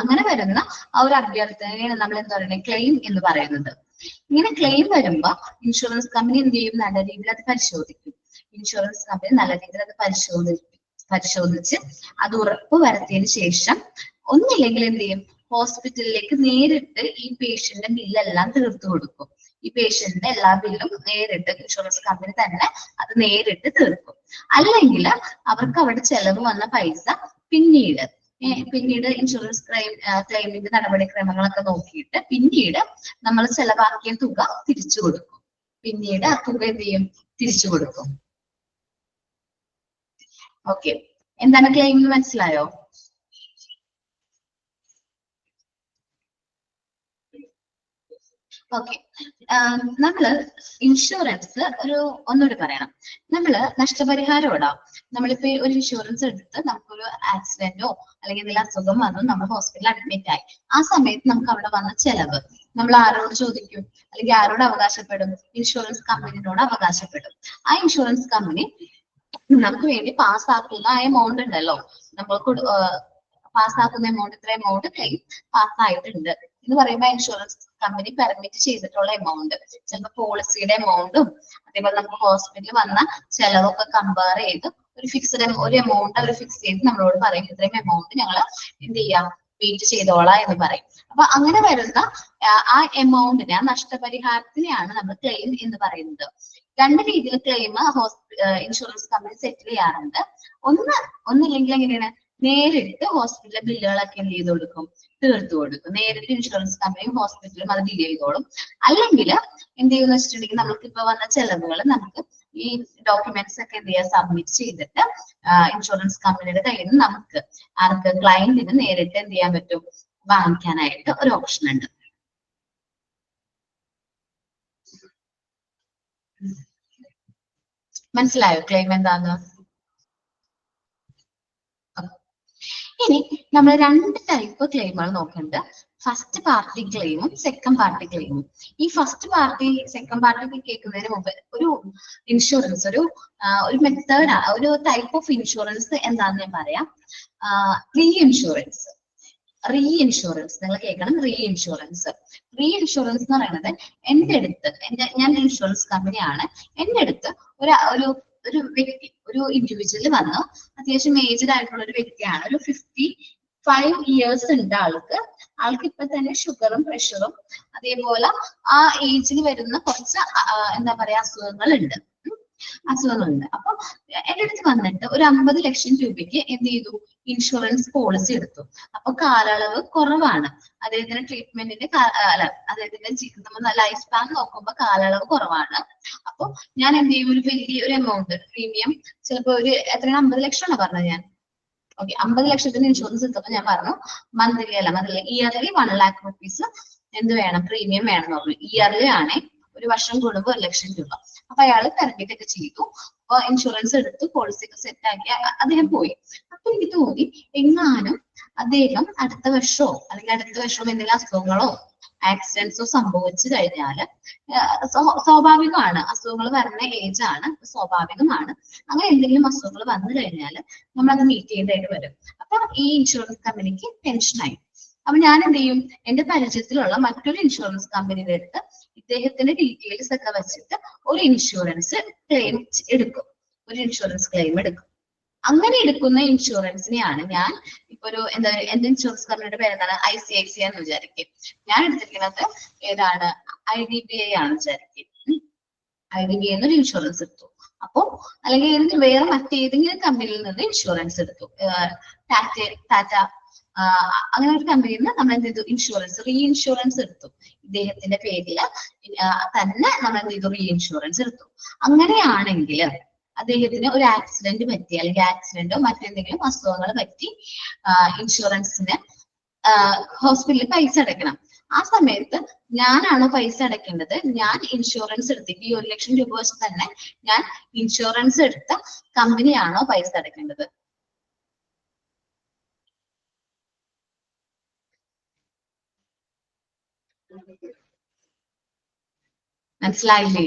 അങ്ങനെ വരുന്ന ആ ഒരു അഭ്യർത്ഥനയാണ് നമ്മൾ എന്താ പറയുന്നത്? ക്ലെയിം എന്ന് പറയുന്നത്. ഇങ്ങനെ ക്ലെയിം വരുമ്പോ ഇൻഷുറൻസ് കമ്പനി എന്ത് ചെയ്യും? നല്ല രീതിയിൽ അത് പരിശോധിക്കും. ഇൻഷുറൻസ് കമ്പനി നല്ല രീതിയിൽ അത് പരിശോധിച്ച് അത് ഉറപ്പ് വരുത്തിയതിനു ശേഷം ഒന്നില്ലെങ്കിൽ എന്ത് ചെയ്യും? ഹോസ്പിറ്റലിലേക്ക് നേരിട്ട് ഈ പേഷ്യന്റിന്റെ ബില്ലെല്ലാം തീർത്തു കൊടുക്കും. ഈ പേഷ്യന്റിന്റെ എല്ലാ ബില്ലും നേരിട്ട് ഇൻഷുറൻസ് കമ്പനി തന്നെ അത് നേരിട്ട് തീർക്കും. അല്ലെങ്കിൽ അവർക്ക് അവിടെ ചെലവ് വന്ന പൈസ പിന്നീട് ഇൻഷുറൻസ് ക്ലെയിമിന്റെ നടപടിക്രമങ്ങളൊക്കെ നോക്കിയിട്ട് പിന്നീട് നമ്മൾ ചെലവാക്കിയ തുക തിരിച്ചു കൊടുക്കും. പിന്നീട് ആ തുക എന്ത് ചെയ്യും? തിരിച്ചു കൊടുക്കും. ഓക്കെ, എന്താണ് ക്ലെയിം എന്ന് മനസ്സിലായോ? ഓക്കെ, നമ്മള് ഇൻഷുറൻസ് ഒന്നുകൂടി പറയണം. നമ്മള് നഷ്ടപരിഹാരം ഇടാം. നമ്മളിപ്പോ ഒരു ഇൻഷുറൻസ് എടുത്ത് നമുക്കൊരു ആക്സിഡന്റോ അല്ലെങ്കിൽ എന്തെങ്കിലും അസുഖം വന്നു, നമ്മൾ ഹോസ്പിറ്റലിൽ അഡ്മിറ്റ് ആയി. ആ സമയത്ത് നമുക്ക് അവിടെ വന്ന ചെലവ് നമ്മൾ ആരോട് ചോദിക്കും? അല്ലെങ്കിൽ ആരോട് അവകാശപ്പെടും? ഇൻഷുറൻസ് കമ്പനിയോട് അവകാശപ്പെടും. ആ ഇൻഷുറൻസ് കമ്പനി നമുക്ക് വേണ്ടി പാസ്സാക്കുന്ന ആ എമൗണ്ട് ഉണ്ടല്ലോ, നമ്മൾ പാസ്സാക്കുന്ന എമൗണ്ട്, ഇത്ര എമൗണ്ട് ക്ലെയിം പാസ്സായിട്ടുണ്ട് എന്ന് പറയുമ്പോൾ ഇൻഷുറൻസ് കമ്പനി പെർമിറ്റ് ചെയ്തിട്ടുള്ള എമൗണ്ട്, ചിലപ്പോൾ പോളിസിയുടെ എമൗണ്ടും അതേപോലെ നമുക്ക് ഹോസ്പിറ്റലിൽ വന്ന ചെലവൊക്കെ കമ്പയർ ചെയ്ത് ഒരു എമൗണ്ട് അവർ ഫിക്സ് ചെയ്ത് നമ്മളോട് പറയും, ഇത്രയും എമൗണ്ട് ഞങ്ങൾ എന്ത് ചെയ്യാം? മീറ്റ് ചെയ്തോളാം എന്ന് പറയും. അപ്പൊ അങ്ങനെ വരുന്ന ആ എമൗണ്ടിനെ, ആ നഷ്ടപരിഹാരത്തിനെയാണ് നമ്മൾ ക്ലെയിം എന്ന് പറയുന്നത്. രണ്ട് രീതിയിൽ ക്ലെയിം ഇൻഷുറൻസ് കമ്പനി സെറ്റിൽ ചെയ്യാറുണ്ട്. ഒന്നില്ലെങ്കിൽ എങ്ങനെയാണ്? നേരിട്ട് ഹോസ്പിറ്റലിലെ ബില്ലുകളൊക്കെ എന്ത് ചെയ്ത് കൊടുക്കും? തീർത്തു കൊടുക്കും. നേരിട്ട് ഇൻഷുറൻസ് കമ്പനിയും ഹോസ്പിറ്റലും അത് ഡീൽ ചെയ്തോളും. അല്ലെങ്കിൽ എന്ത് ചെയ്യുന്ന വെച്ചിട്ടുണ്ടെങ്കിൽ നമുക്ക് ഇപ്പൊ വന്ന ചെലവുകൾ നമുക്ക് ഈ ഡോക്യുമെന്റ്സ് ഒക്കെ എന്ത് ചെയ്യാം? സബ്മിറ്റ് ചെയ്തിട്ട് ഇൻഷുറൻസ് കമ്പനിയുടെ കയ്യിൽ നിന്ന് നമുക്ക് ക്ലയന്റിന് നേരിട്ട് എന്ത് ചെയ്യാൻ പറ്റും? വാങ്ങിക്കാനായിട്ട് ഒരു ഓപ്ഷൻ ഉണ്ട്. മനസ്സിലായോ ക്ലെയിം എന്താന്ന്? ഇനി നമ്മൾ രണ്ട് ടൈപ്പ് ക്ലെയിമുകൾ നോക്കുന്നുണ്ട്. ഫസ്റ്റ് പാർട്ടി ക്ലെയിമും സെക്കൻഡ് പാർട്ടി ക്ലെയിമും. ഈ ഫസ്റ്റ് പാർട്ടി സെക്കൻഡ് പാർട്ടി കേൾക്കുന്നതിന് മുമ്പ് ഒരു ഇൻഷുറൻസ് ഒരു മെത്തേഡ്, ഒരു ടൈപ്പ് ഓഫ് ഇൻഷുറൻസ് എന്താന്ന് ഞാൻ പറയാം. റീ ഇൻഷുറൻസ് നിങ്ങൾ കേൾക്കണം. റീ ഇൻഷുറൻസ് എന്ന് പറയുന്നത് ഞാൻ ഇൻഷുറൻസ് കമ്പനിയാണ്. എന്റെ അടുത്ത് ഒരു വ്യക്തി, ഒരു ഇൻഡിവിജ്വൽ വന്നു, അത്യാവശ്യം ഏജ്ഡ് ആയിട്ടുള്ള ഒരു വ്യക്തിയാണ്. ഒരു 55 years ഉണ്ട് ആൾക്ക് ഇപ്പൊ തന്നെ ഷുഗറും പ്രഷറും അതേപോലെ ആ ഏജിൽ വരുന്ന കുറച്ച് എന്താ പറയാ അസുഖങ്ങളുണ്ട്. അപ്പൊ എന്റെ അടുത്ത് വന്നിട്ട് ഒരു 50 ലക്ഷം രൂപയ്ക്ക് എന്ത് ചെയ്തു? ഇൻഷുറൻസ് പോളിസി എടുത്തു. അപ്പൊ കാലയളവ് കുറവാണ്. അദ്ദേഹത്തിന്റെ ട്രീറ്റ്മെന്റിന്റെ നമ്മൾ ലൈഫ് സ്പാൻ നോക്കുമ്പോൾ കാലയളവ് കുറവാണ്. അപ്പൊ ഞാൻ എന്ത് ചെയ്യും? ഒരു എമൗണ്ട് പ്രീമിയം ചിലപ്പോ എത്ര 50 ലക്ഷമാണ് പറഞ്ഞത് ഞാൻ. ഓക്കെ, 50 ലക്ഷത്തിന് ഇൻഷുറൻസ് എടുത്തപ്പോ ഞാൻ പറഞ്ഞു മന്ത്ലി ഇയർലി 1 lakh rupees എന്ത് വേണം? പ്രീമിയം വേണം എന്ന് പറഞ്ഞു. ഇയർലി ആണേ, ഒരു വർഷം കൂടുമ്പോൾ 1 ലക്ഷം രൂപ. അപ്പൊ അയാൾ പെർമിറ്റ് ഒക്കെ ചെയ്തു. അപ്പൊ ഇൻഷുറൻസ് എടുത്ത് പോളിസി ഒക്കെ സെറ്റ് ആക്കി അദ്ദേഹം പോയി. അപ്പൊ എനിക്ക് തോന്നി, എങ്ങാനും അദ്ദേഹം അടുത്ത വർഷമോ എന്തെങ്കിലും അസുഖങ്ങളോ ആക്സിഡൻസോ സംഭവിച്ചു കഴിഞ്ഞാല് സ്വാഭാവികമാണ്, അസുഖങ്ങൾ വരുന്ന ഏജ് ആണ്, സ്വാഭാവികമാണ്. അങ്ങനെ എന്തെങ്കിലും അസുഖങ്ങൾ വന്നു കഴിഞ്ഞാൽ നമ്മളത് മീറ്റ് ചെയ്തതായിട്ട് വരും. അപ്പൊ ഈ ഇൻഷുറൻസ് കമ്പനിക്ക് ടെൻഷനായി. അപ്പൊ ഞാൻ എന്ത് ചെയ്യും, എന്റെ പരിചയത്തിലുള്ള മറ്റൊരു ഇൻഷുറൻസ് കമ്പനിയുടെ അടുത്ത് ഇദ്ദേഹത്തിന്റെ ഡീറ്റെയിൽസ് ഒക്കെ വെച്ചിട്ട് ഒരു ഇൻഷുറൻസ് ക്ലെയിം എടുക്കും, ഒരു ഇൻഷുറൻസ് ക്ലെയിം എടുക്കും. അങ്ങനെ എടുക്കുന്ന ഇൻഷുറൻസിനെയാണ് ഞാൻ ഇപ്പൊ ഒരു എന്താ പറയുക, എന്റെ ഇൻഷുറൻസ് കമ്പനിയുടെ പേര് എന്താണ്, ICICI എന്ന് വിചാരിക്കും. ഞാൻ എടുത്തിരിക്കുന്നത് ഏതാണ്, IDBI ആണ് വിചാരിക്കും. IDBI എന്നൊരു ഇൻഷുറൻസ് എടുത്തു. അപ്പോ അല്ലെങ്കിൽ വേറെ മറ്റേതെങ്കിലും കമ്പനിയിൽ നിന്ന് ഇൻഷുറൻസ് എടുത്തു, ടാറ്റ അങ്ങനെ ഒരു കമ്പനിയിൽ നിന്ന് നമ്മൾ എന്ത് ചെയ്തു, ഇൻഷുറൻസ് റീ ഇൻഷുറൻസ് എടുത്തു. ഇദ്ദേഹത്തിന്റെ പേരില് തന്നെ നമ്മൾ എന്ത് ചെയ്തു, റീ ഇൻഷുറൻസ് എടുത്തു. അങ്ങനെയാണെങ്കിൽ അദ്ദേഹത്തിന് ഒരു ആക്സിഡന്റ് പറ്റി, അല്ലെങ്കിൽ ആക്സിഡന്റോ മറ്റെന്തെങ്കിലും അസുഖങ്ങൾ പറ്റി ഇൻഷുറൻസിന് ഹോസ്പിറ്റലിൽ പൈസ അടയ്ക്കണം. ആ സമയത്ത് ഞാനാണോ പൈസ അടയ്ക്കേണ്ടത്? ഞാൻ ഇൻഷുറൻസ് എടുത്തിട്ട് ഈ 1 ലക്ഷം രൂപ വെച്ച് തന്നെ ഞാൻ ഇൻഷുറൻസ് എടുത്ത കമ്പനിയാണോ പൈസ അടയ്ക്കേണ്ടത്? മനസ്സിലായില്ലേ?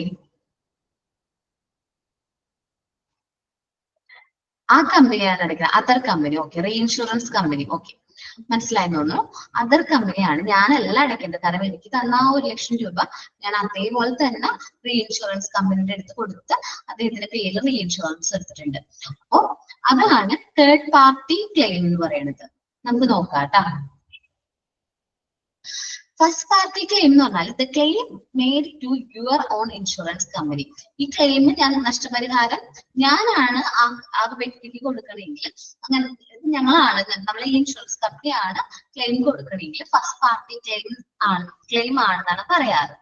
ആ കമ്പനിയാണ് അടയ്ക്കുന്നത്, other company. Okay, re insurance company. Okay, മനസ്സിലായെന്ന് തോന്നുന്നു. അതർ കമ്പനിയാണ്, ഞാനല്ല അടയ്ക്കേണ്ടത്. കാരണം എനിക്ക് തന്ന ആ 1 ലക്ഷം രൂപ ഞാൻ അതേപോലെ തന്നെ റീ ഇൻഷുറൻസ് കമ്പനിയുടെ അടുത്ത് കൊടുത്ത് അദ്ദേഹത്തിന്റെ പേരിൽ റീ ഇൻഷുറൻസ് എടുത്തിട്ടുണ്ട്. അപ്പോ അതാണ് തേർഡ് പാർട്ടി ക്ലെയിം എന്ന് പറയുന്നത്. നമുക്ക് നോക്കാം ട്ടാ. ഫസ്റ്റ് പാർട്ടി ക്ലെയിം എന്ന് പറഞ്ഞാൽ the claim made to your own insurance company. ഈ ക്ലെയിമിന് ഞാൻ നഷ്ടപരിഹാരം ഞാനാണ് ആ വ്യക്തിക്ക് കൊടുക്കണമെങ്കിൽ, അങ്ങനെ ഞങ്ങളാണ്, നമ്മളെ ഈ ഇൻഷുറൻസ് കമ്പനിയാണ് ക്ലെയിം കൊടുക്കണമെങ്കിൽ ഫസ്റ്റ് പാർട്ടി ക്ലെയിം ആണെന്നാണ് പറയാറ്.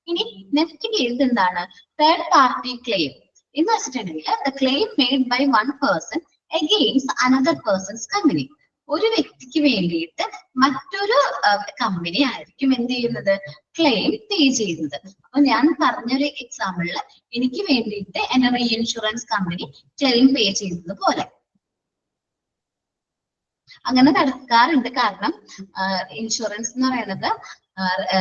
ഇനി നെക്സ്റ്റ് കേസ് എന്താണ്, തേർഡ് പാർട്ടി ക്ലെയിം എന്ന് വെച്ചിട്ടുണ്ടെങ്കിൽ the claim made by one person against another persons company. ഒരു വ്യക്തിക്ക് വേണ്ടിയിട്ട് മറ്റൊരു കമ്പനി ആയിരിക്കും എന്ത് ചെയ്യുന്നത്, ക്ലെയിം പേ ചെയ്യുന്നത്. അപ്പൊ ഞാൻ പറഞ്ഞൊരു എക്സാമ്പിളില് എനിക്ക് വേണ്ടിയിട്ട് എന്റെ റീ ഇൻഷുറൻസ് കമ്പനി ക്ലെയിം പേ ചെയ്യുന്നത് പോലെ അങ്ങനെ നടക്കാറുണ്ട്. കാരണം ഇൻഷുറൻസ് എന്ന് പറയുന്നത്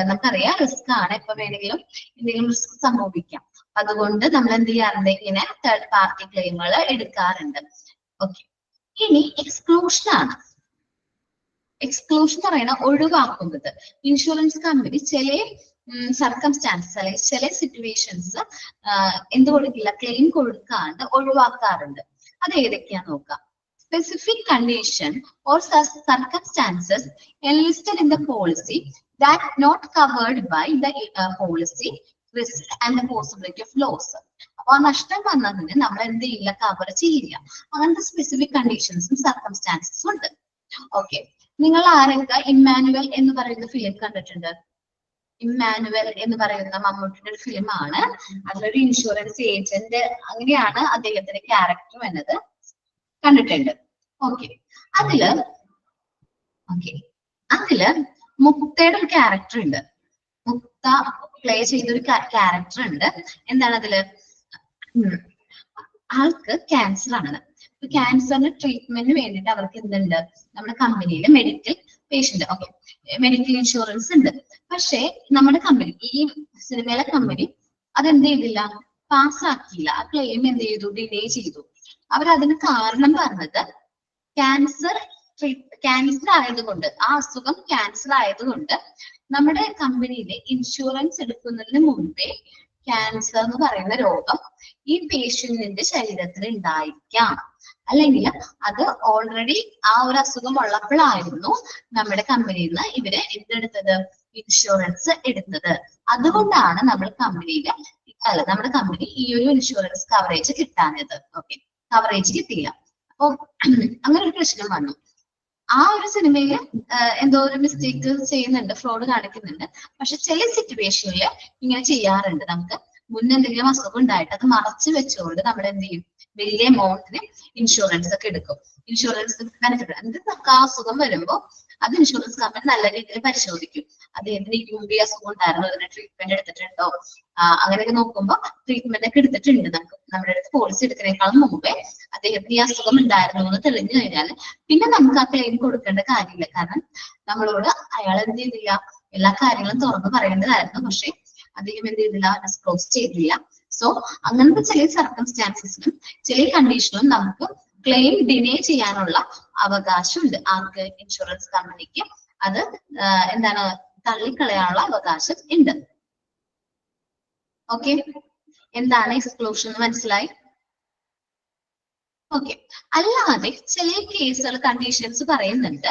നമുക്കറിയാം റിസ്ക് ആണ്, എപ്പോ വേണമെങ്കിലും എന്തെങ്കിലും റിസ്ക് സംഭവിക്കാം. അതുകൊണ്ട് നമ്മൾ എന്ത് ചെയ്യാറുണ്ട്, ഇങ്ങനെ തേർഡ് പാർട്ടി ക്ലെയിമുകൾ എടുക്കാറുണ്ട്. ഓക്കെ, ഇനി എക്സ്ക്ലൂഷൻ ആണ്. എക്സ്ക്ലൂഷൻ എന്ന് പറയുന്നത് ഒഴിവാക്കുന്നത്. ഇൻഷുറൻസ് കമ്പനി ചില സർക്കംസ്റ്റാൻസസ് അല്ലെങ്കിൽ ചില സിറ്റുവേഷൻസ് എന്ത് കൊടുക്കില്ല, ക്ലെയിം കൊടുക്കാണ്ട് ഒഴിവാക്കാറുണ്ട്. അത് ഏതൊക്കെയാന്ന് നോക്കാം. Specific condition or circumstances enlisted in the policy that not covered by the policy risk and the possibility of loss. അപ്പൊ നഷ്ടം വന്നതിന് നമ്മൾ എന്ത് ചെയ്യില്ല, കവർ ചെയ്യില്ല. അങ്ങനത്തെ സ്പെസിഫിക് കണ്ടീഷൻസും സർക്കംസ്റ്റാൻസസും ഉണ്ട്. ഓക്കെ, നിങ്ങൾ ആരൊക്കെ ഇമ്മാനുവൽ എന്ന് പറയുന്ന ഫിലിം കണ്ടിട്ടുണ്ട്? ഇമ്മാനുവൽ എന്ന് പറയുന്ന മമ്മൂട്ടിയുടെ ഒരു ഫിലിമാണ്. അതിലൊരു ഇൻഷുറൻസ് ഏജന്റ്, അങ്ങനെയാണ് അദ്ദേഹത്തിന്റെ ക്യാരക്ടർ എന്നത് കണ്ടിട്ടുണ്ട്. ഓക്കെ, അതില് മുക്തയുടെ ഒരു ക്യാരക്ടർ ഉണ്ട്. മുക്ത പ്ലേ ചെയ്തൊരു ക്യാരക്ടർ ഉണ്ട്. എന്താണ് അതില്? ആൾക്ക് ക്യാൻസർ ആണ്. ക്യാൻസറിന് ട്രീറ്റ്മെന്റിന് വേണ്ടിയിട്ട് അവർക്ക് എന്തുണ്ട്, നമ്മുടെ കമ്പനിയിൽ medical patient, okay, medical insurance ഉണ്ട്. പക്ഷെ നമ്മുടെ കമ്പനി, ഈ സിനിമയിലെ കമ്പനി അതെന്ത് ചെയ്തില്ല, പാസ്സാക്കിയില്ല. ആ ക്ലെയിം എന്ത് ചെയ്തു, ഡിലേ ചെയ്തു. അവരതിന് കാരണം പറഞ്ഞത് ക്യാൻസർ ആയതുകൊണ്ട്, ആ അസുഖം ക്യാൻസർ ആയതുകൊണ്ട് നമ്മുടെ കമ്പനിയിലെ ഇൻഷുറൻസ് എടുക്കുന്നതിന് മുമ്പേ ക്യാൻസർ എന്ന് പറയുന്ന രോഗം ഈ പേഷ്യന്റിന്റെ ശരീരത്തിൽ ഉണ്ടായിരിക്കാം, അല്ലെങ്കിൽ അത് ഓൾറെഡി ആ ഒരു അസുഖം ഉള്ളപ്പോഴായിരുന്നു നമ്മുടെ കമ്പനിയിൽ നിന്ന് ഇവര് എന്തെടുത്തത്, ഇൻഷുറൻസ് എടുത്തത്. അതുകൊണ്ടാണ് നമ്മുടെ കമ്പനി ഈ ഒരു ഇൻഷുറൻസ് കവറേജ് കിട്ടാഞ്ഞത്. ഓക്കെ, കവറേജ് കിട്ടിയില്ല. അപ്പൊ അങ്ങനെ ഒരു പ്രശ്നം വന്നു. ആ ഒരു സിനിമയില് എന്തോ ഒരു മിസ്റ്റേക്ക് ചെയ്യുന്നുണ്ട്, ഫ്രോഡ് കാണിക്കുന്നുണ്ട്. പക്ഷെ ചില സിറ്റുവേഷനിൽ ഇങ്ങനെ ചെയ്യാറുണ്ട്. നമുക്ക് മുന്നെന്തെങ്കിലും അസുഖം ഉണ്ടായിട്ട് അത് മറച്ചു വെച്ചുകൊണ്ട് നമ്മൾ എന്ത് ചെയ്യും, വലിയ എമൗണ്ടിന് ഇൻഷുറൻസ് ഒക്കെ എടുക്കും. ഇൻഷുറൻസ് ബെനിഫിറ്റ്, എന്നിട്ട് നമുക്ക് ആ അസുഖം വരുമ്പോൾ അത് ഇൻഷുറൻസ് കമ്പനി നല്ല രീതിയിൽ പരിശോധിക്കും. അദ്ദേഹത്തിന് ഈ മുമ്പ് അസുഖം ഉണ്ടായിരുന്നു, അതിന് ട്രീറ്റ്മെന്റ് എടുത്തിട്ടുണ്ടോ, അങ്ങനെയൊക്കെ നോക്കുമ്പോൾ ട്രീറ്റ്മെന്റ് ഒക്കെ എടുത്തിട്ടുണ്ട്. നമ്മുടെ അടുത്ത് പോളിസി എടുക്കുന്നതിനേക്കാളും മുമ്പേ അദ്ദേഹത്തിന് ഈ അസുഖം ഉണ്ടായിരുന്നു എന്ന് തെളിഞ്ഞു കഴിഞ്ഞാൽ പിന്നെ നമുക്ക് ആ ക്ലെയിം കൊടുക്കേണ്ട കാര്യമില്ല. കാരണം നമ്മളോട് അയാൾ എന്ത് ചെയ്തില്ല, എല്ലാ കാര്യങ്ങളും തുറന്നു പറയേണ്ടതായിരുന്നു. പക്ഷെ അദ്ദേഹം എന്ത് ചെയ്തില്ല, ഡിസ്ക്ലോസ് ചെയ്തില്ല. സോ അങ്ങനത്തെ ചില സർക്കംസ്റ്റാൻസസിലും ചില കണ്ടീഷനിലും നമുക്ക് ക്ലെയിം ഡിനേ ചെയ്യാനുള്ള അവകാശമുണ്ട്. ആർക്ക്? ഇൻഷുറൻസ് കമ്പനിക്ക് അത് എന്താണ് തള്ളിക്കളയാനുള്ള അവകാശം ഉണ്ട്. ഓക്കെ, എന്താണ് എക്സ്ക്ലൂഷൻ എന്ന് മനസ്സിലായി? ഓക്കെ, അല്ലാതെ ചില കേസുകൾ കണ്ടീഷൻസ് പറയുന്നുണ്ട്.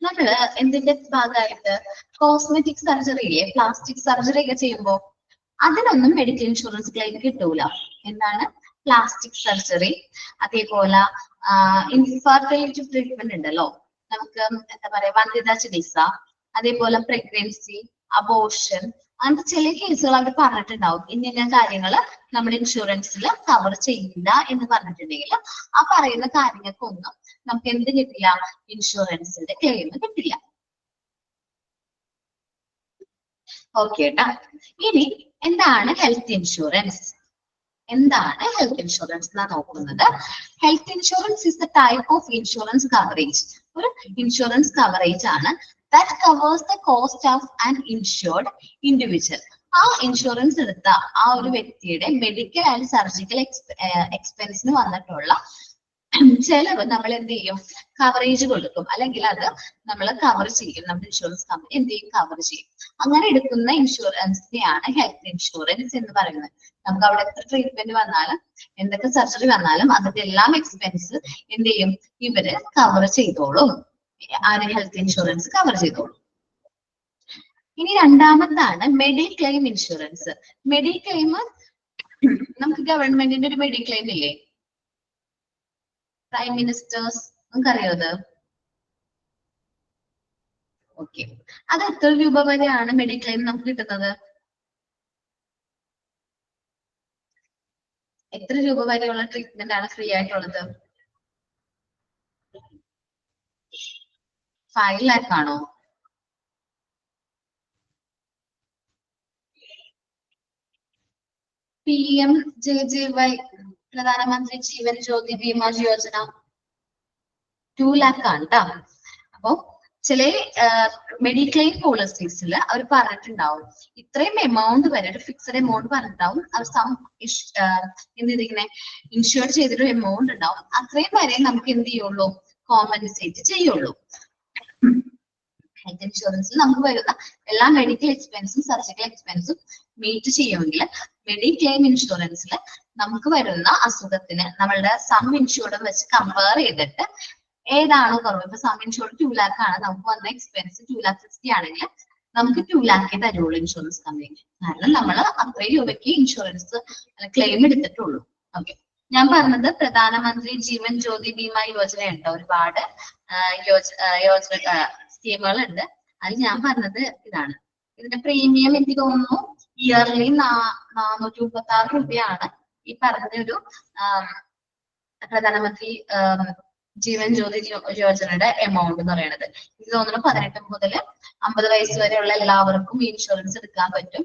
നമ്മള് എന്തിന്റെ ഭാഗമായിട്ട് കോസ്മെറ്റിക് സർജറിയിലെ പ്ലാസ്റ്റിക് സർജറി ഒക്കെ ചെയ്യുമ്പോൾ അതിനൊന്നും മെഡിക്കൽ ഇൻഷുറൻസ് ക്ലെയിം കിട്ടൂല. എന്താണ് പ്ലാസ്റ്റിക് സർജറി, അതേപോലെ ഇൻഫെർട്ടിലിറ്റി ട്രീറ്റ്മെന്റ് ഉണ്ടല്ലോ, നമുക്ക് എന്താ പറയാ വന്ധ്യതാ ചികിത്സ, അതേപോലെ പ്രഗ്നൻസി, അബോർഷൻ, അങ്ങനത്തെ ചില കേസുകൾ അവർ പറഞ്ഞിട്ടുണ്ടാവും ഇന്ന കാര്യങ്ങൾ നമ്മുടെ ഇൻഷുറൻസിൽ കവർ ചെയ്യില്ല എന്ന് പറഞ്ഞിട്ടുണ്ടെങ്കിൽ ആ പറയുന്ന കാര്യങ്ങൾക്കൊന്നും നമുക്ക് എന്ത് കിട്ടില്ല, ഇൻഷുറൻസിന്റെ ക്ലെയിം കിട്ടില്ല. ഓക്കെ ട്ടാ. ഇനി എന്താണ് ഹെൽത്ത് ഇൻഷുറൻസ്? എന്താണ് ഹെൽത്ത് ഇൻഷുറൻസ് എന്നാ നോക്കുന്നത്. Health insurance is the type of insurance coverage. ഒരു ഇൻഷുറൻസ് കവറേജ് ആണ് that covers the cost of an insured individual. ആ ഇൻഷുറൻസ് എടുത്ത ആ ഒരു വ്യക്തിയുടെ മെഡിക്കൽ ആൻഡ് സർജിക്കൽ എക്സ്പെൻസിന് വന്നിട്ടുള്ള ചെലവ് നമ്മൾ എന്ത് ചെയ്യും, കവറേജ് കൊടുക്കും, അല്ലെങ്കിൽ അത് നമ്മൾ കവർ ചെയ്യും. നമ്മുടെ ഇൻഷുറൻസ് കമ്പനി എന്ത് ചെയ്യും, കവർ ചെയ്യും. അങ്ങനെ എടുക്കുന്ന ഇൻഷുറൻസിനെയാണ് ഹെൽത്ത് ഇൻഷുറൻസ് എന്ന് പറയുന്നത്. നമുക്ക് അവിടെ എത്ര ട്രീറ്റ്മെന്റ് വന്നാലും എന്തൊക്കെ സർജറി വന്നാലും അതിന്റെ എല്ലാം എക്സ്പെൻസ് എന്ത് ചെയ്യും, ഇവര് കവർ ചെയ്തോളും. ഹെൽത്ത് ഇൻഷുറൻസ് കവർ ചെയ്തോളും. ഇനി രണ്ടാമത്താണ് മെഡിക്ലെയിം ഇൻഷുറൻസ്. മെഡിക്ലെയിം നമുക്ക് ഗവൺമെന്റിന്റെ ഒരു മെഡിക്ലെയിം ഇല്ലേ, പ്രൈം മിനിസ്റ്റേഴ്സ്, നമുക്കറിയോ അത്? ഓക്കെ, അത് എത്ര രൂപ വരെയാണ് മെഡിക്ലെയിം നമുക്ക് കിട്ടുന്നത്? എത്ര രൂപ വരെയുള്ള ട്രീറ്റ്മെന്റ് ആണ് ഫ്രീ ആയിട്ടുള്ളത്? 5 lakh ആണോ? PMJJY പ്രധാനമന്ത്രി ജീവൻ ജ്യോതി ബീമാ യോജന 2 lakh ആണ് ട്ടോ. അപ്പൊ ചില മെഡിക്ലെയിം പോളിസീസിൽ അവർ പറഞ്ഞിട്ടുണ്ടാവും ഇത്രയും എമൗണ്ട് വരെ, ഒരു ഫിക്സഡ് എമൗണ്ട് പറഞ്ഞിട്ടുണ്ടാവും. അവർ എന്ത് ചെയ്തിരിക്കണേ, ഇൻഷുർ ചെയ്തിട്ടൊരു എമൗണ്ട് ഉണ്ടാവും. അത്രയും വരെ നമുക്ക് എന്ത് ചെയ്യുള്ളൂ, കോമ്പൻസേറ്റ് ചെയ്യുള്ളൂ. ഹെൽത്ത് ഇൻഷുറൻസിൽ നമുക്ക് വരുന്ന എല്ലാ മെഡിക്കൽ എക്സ്പെൻസും സർജിക്കൽ എക്സ്പെൻസും മീറ്റ് ചെയ്യുമെങ്കിൽ മെഡിക്ലെയിം ഇൻഷുറൻസിൽ നമുക്ക് വരുന്ന അസുഖത്തിന് നമ്മളുടെ സം ഇൻഷുർഡും വെച്ച് കമ്പയർ ചെയ്തിട്ട് ഏതാണോ കുറവ്, ഇപ്പൊ സം ഇൻഷുർഡ് 2 lakh ആണ്, നമുക്ക് വന്ന എക്സ്പെൻസ് 2,60,000 ആണെങ്കിൽ നമുക്ക് 2 lakh തരുള്ളൂ ഇൻഷുറൻസ് കമ്പനി. കാരണം നമ്മൾ അത്രയും രൂപയ്ക്ക് ഇൻഷുറൻസ് ക്ലെയിം എടുത്തിട്ടുള്ളൂ. ഓക്കെ, ഞാൻ പറഞ്ഞത് പ്രധാനമന്ത്രി ജീവൻ ജ്യോതി ബീമാ യോജന ഉണ്ട്, ഒരുപാട് സ്കീമുകൾ ഉണ്ട്. അത് ഞാൻ പറഞ്ഞത് ഇതാണ്. ഇതിന്റെ പ്രീമിയം എനിക്ക് തോന്നുന്നു ഇയർലി 436 രൂപയാണ് ഈ പറഞ്ഞൊരു പ്രധാനമന്ത്രി ജീവൻ ജ്യോതി യോജനയുടെ എമൗണ്ട് എന്ന് പറയുന്നത്. എനിക്ക് തോന്നുന്നു 18 മുതൽ 50 വയസ്സ് വരെയുള്ള എല്ലാവർക്കും ഇൻഷുറൻസ് എടുക്കാൻ പറ്റും.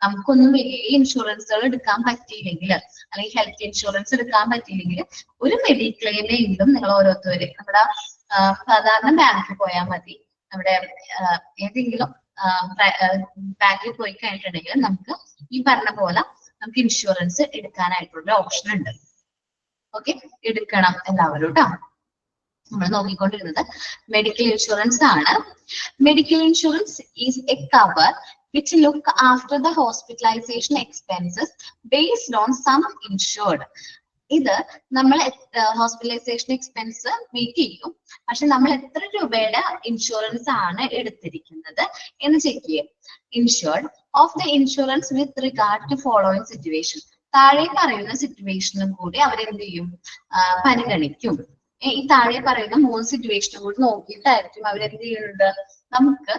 നമുക്കൊന്നും വലിയ ഇൻഷുറൻസുകൾ എടുക്കാൻ പറ്റിയില്ലെങ്കിൽ, അല്ലെങ്കിൽ ഹെൽത്ത് ഇൻഷുറൻസ് എടുക്കാൻ പറ്റിയില്ലെങ്കിൽ ഒരു മെഡിക്ലെയിമെങ്കിലും നിങ്ങൾ ഓരോരുത്തരും നമ്മുടെ സാധാരണ ബാങ്കിൽ പോയാൽ മതി. നമ്മുടെ ഏതെങ്കിലും ബാങ്കിൽ പോയി കഴിഞ്ഞിട്ടുണ്ടെങ്കിൽ നമുക്ക് ഈ പറഞ്ഞ പോലെ നമുക്ക് ഇൻഷുറൻസ് എടുക്കാനായിട്ടുള്ള ഓപ്ഷൻ ഉണ്ട്. ഓക്കെ, എടുക്കണം എല്ലാവരും ട്ടോ. നമ്മൾ നോക്കിക്കൊണ്ടിരുന്നത് മെഡിക്കൽ ഇൻഷുറൻസ് ആണ്. Medical insurance is A cover which look after the hospitalization expenses based on some insured. ഇത് നമ്മൾ ഹോസ്പിറ്റലൈസേഷൻ എക്സ്പെൻസ് മീറ്റ് ചെയ്യും, പക്ഷെ നമ്മൾ എത്ര രൂപയുടെ ഇൻഷുറൻസ് ആണ് എടുത്തിരിക്കുന്നത് എന്ന് ചെക്ക് ചെയ്യും. Insured of the insurance with regard to following situation. താഴെ പറയുന്ന സിറ്റുവേഷനും കൂടി അവരെന്ത് ചെയ്യും, പരിഗണിക്കും. ഈ താഴെ പറയുന്ന 3 സിറ്റുവേഷനും കൂടി നോക്കിയിട്ടായിരിക്കും അവരെന്ത് ചെയ്യുന്നത്, നമുക്ക്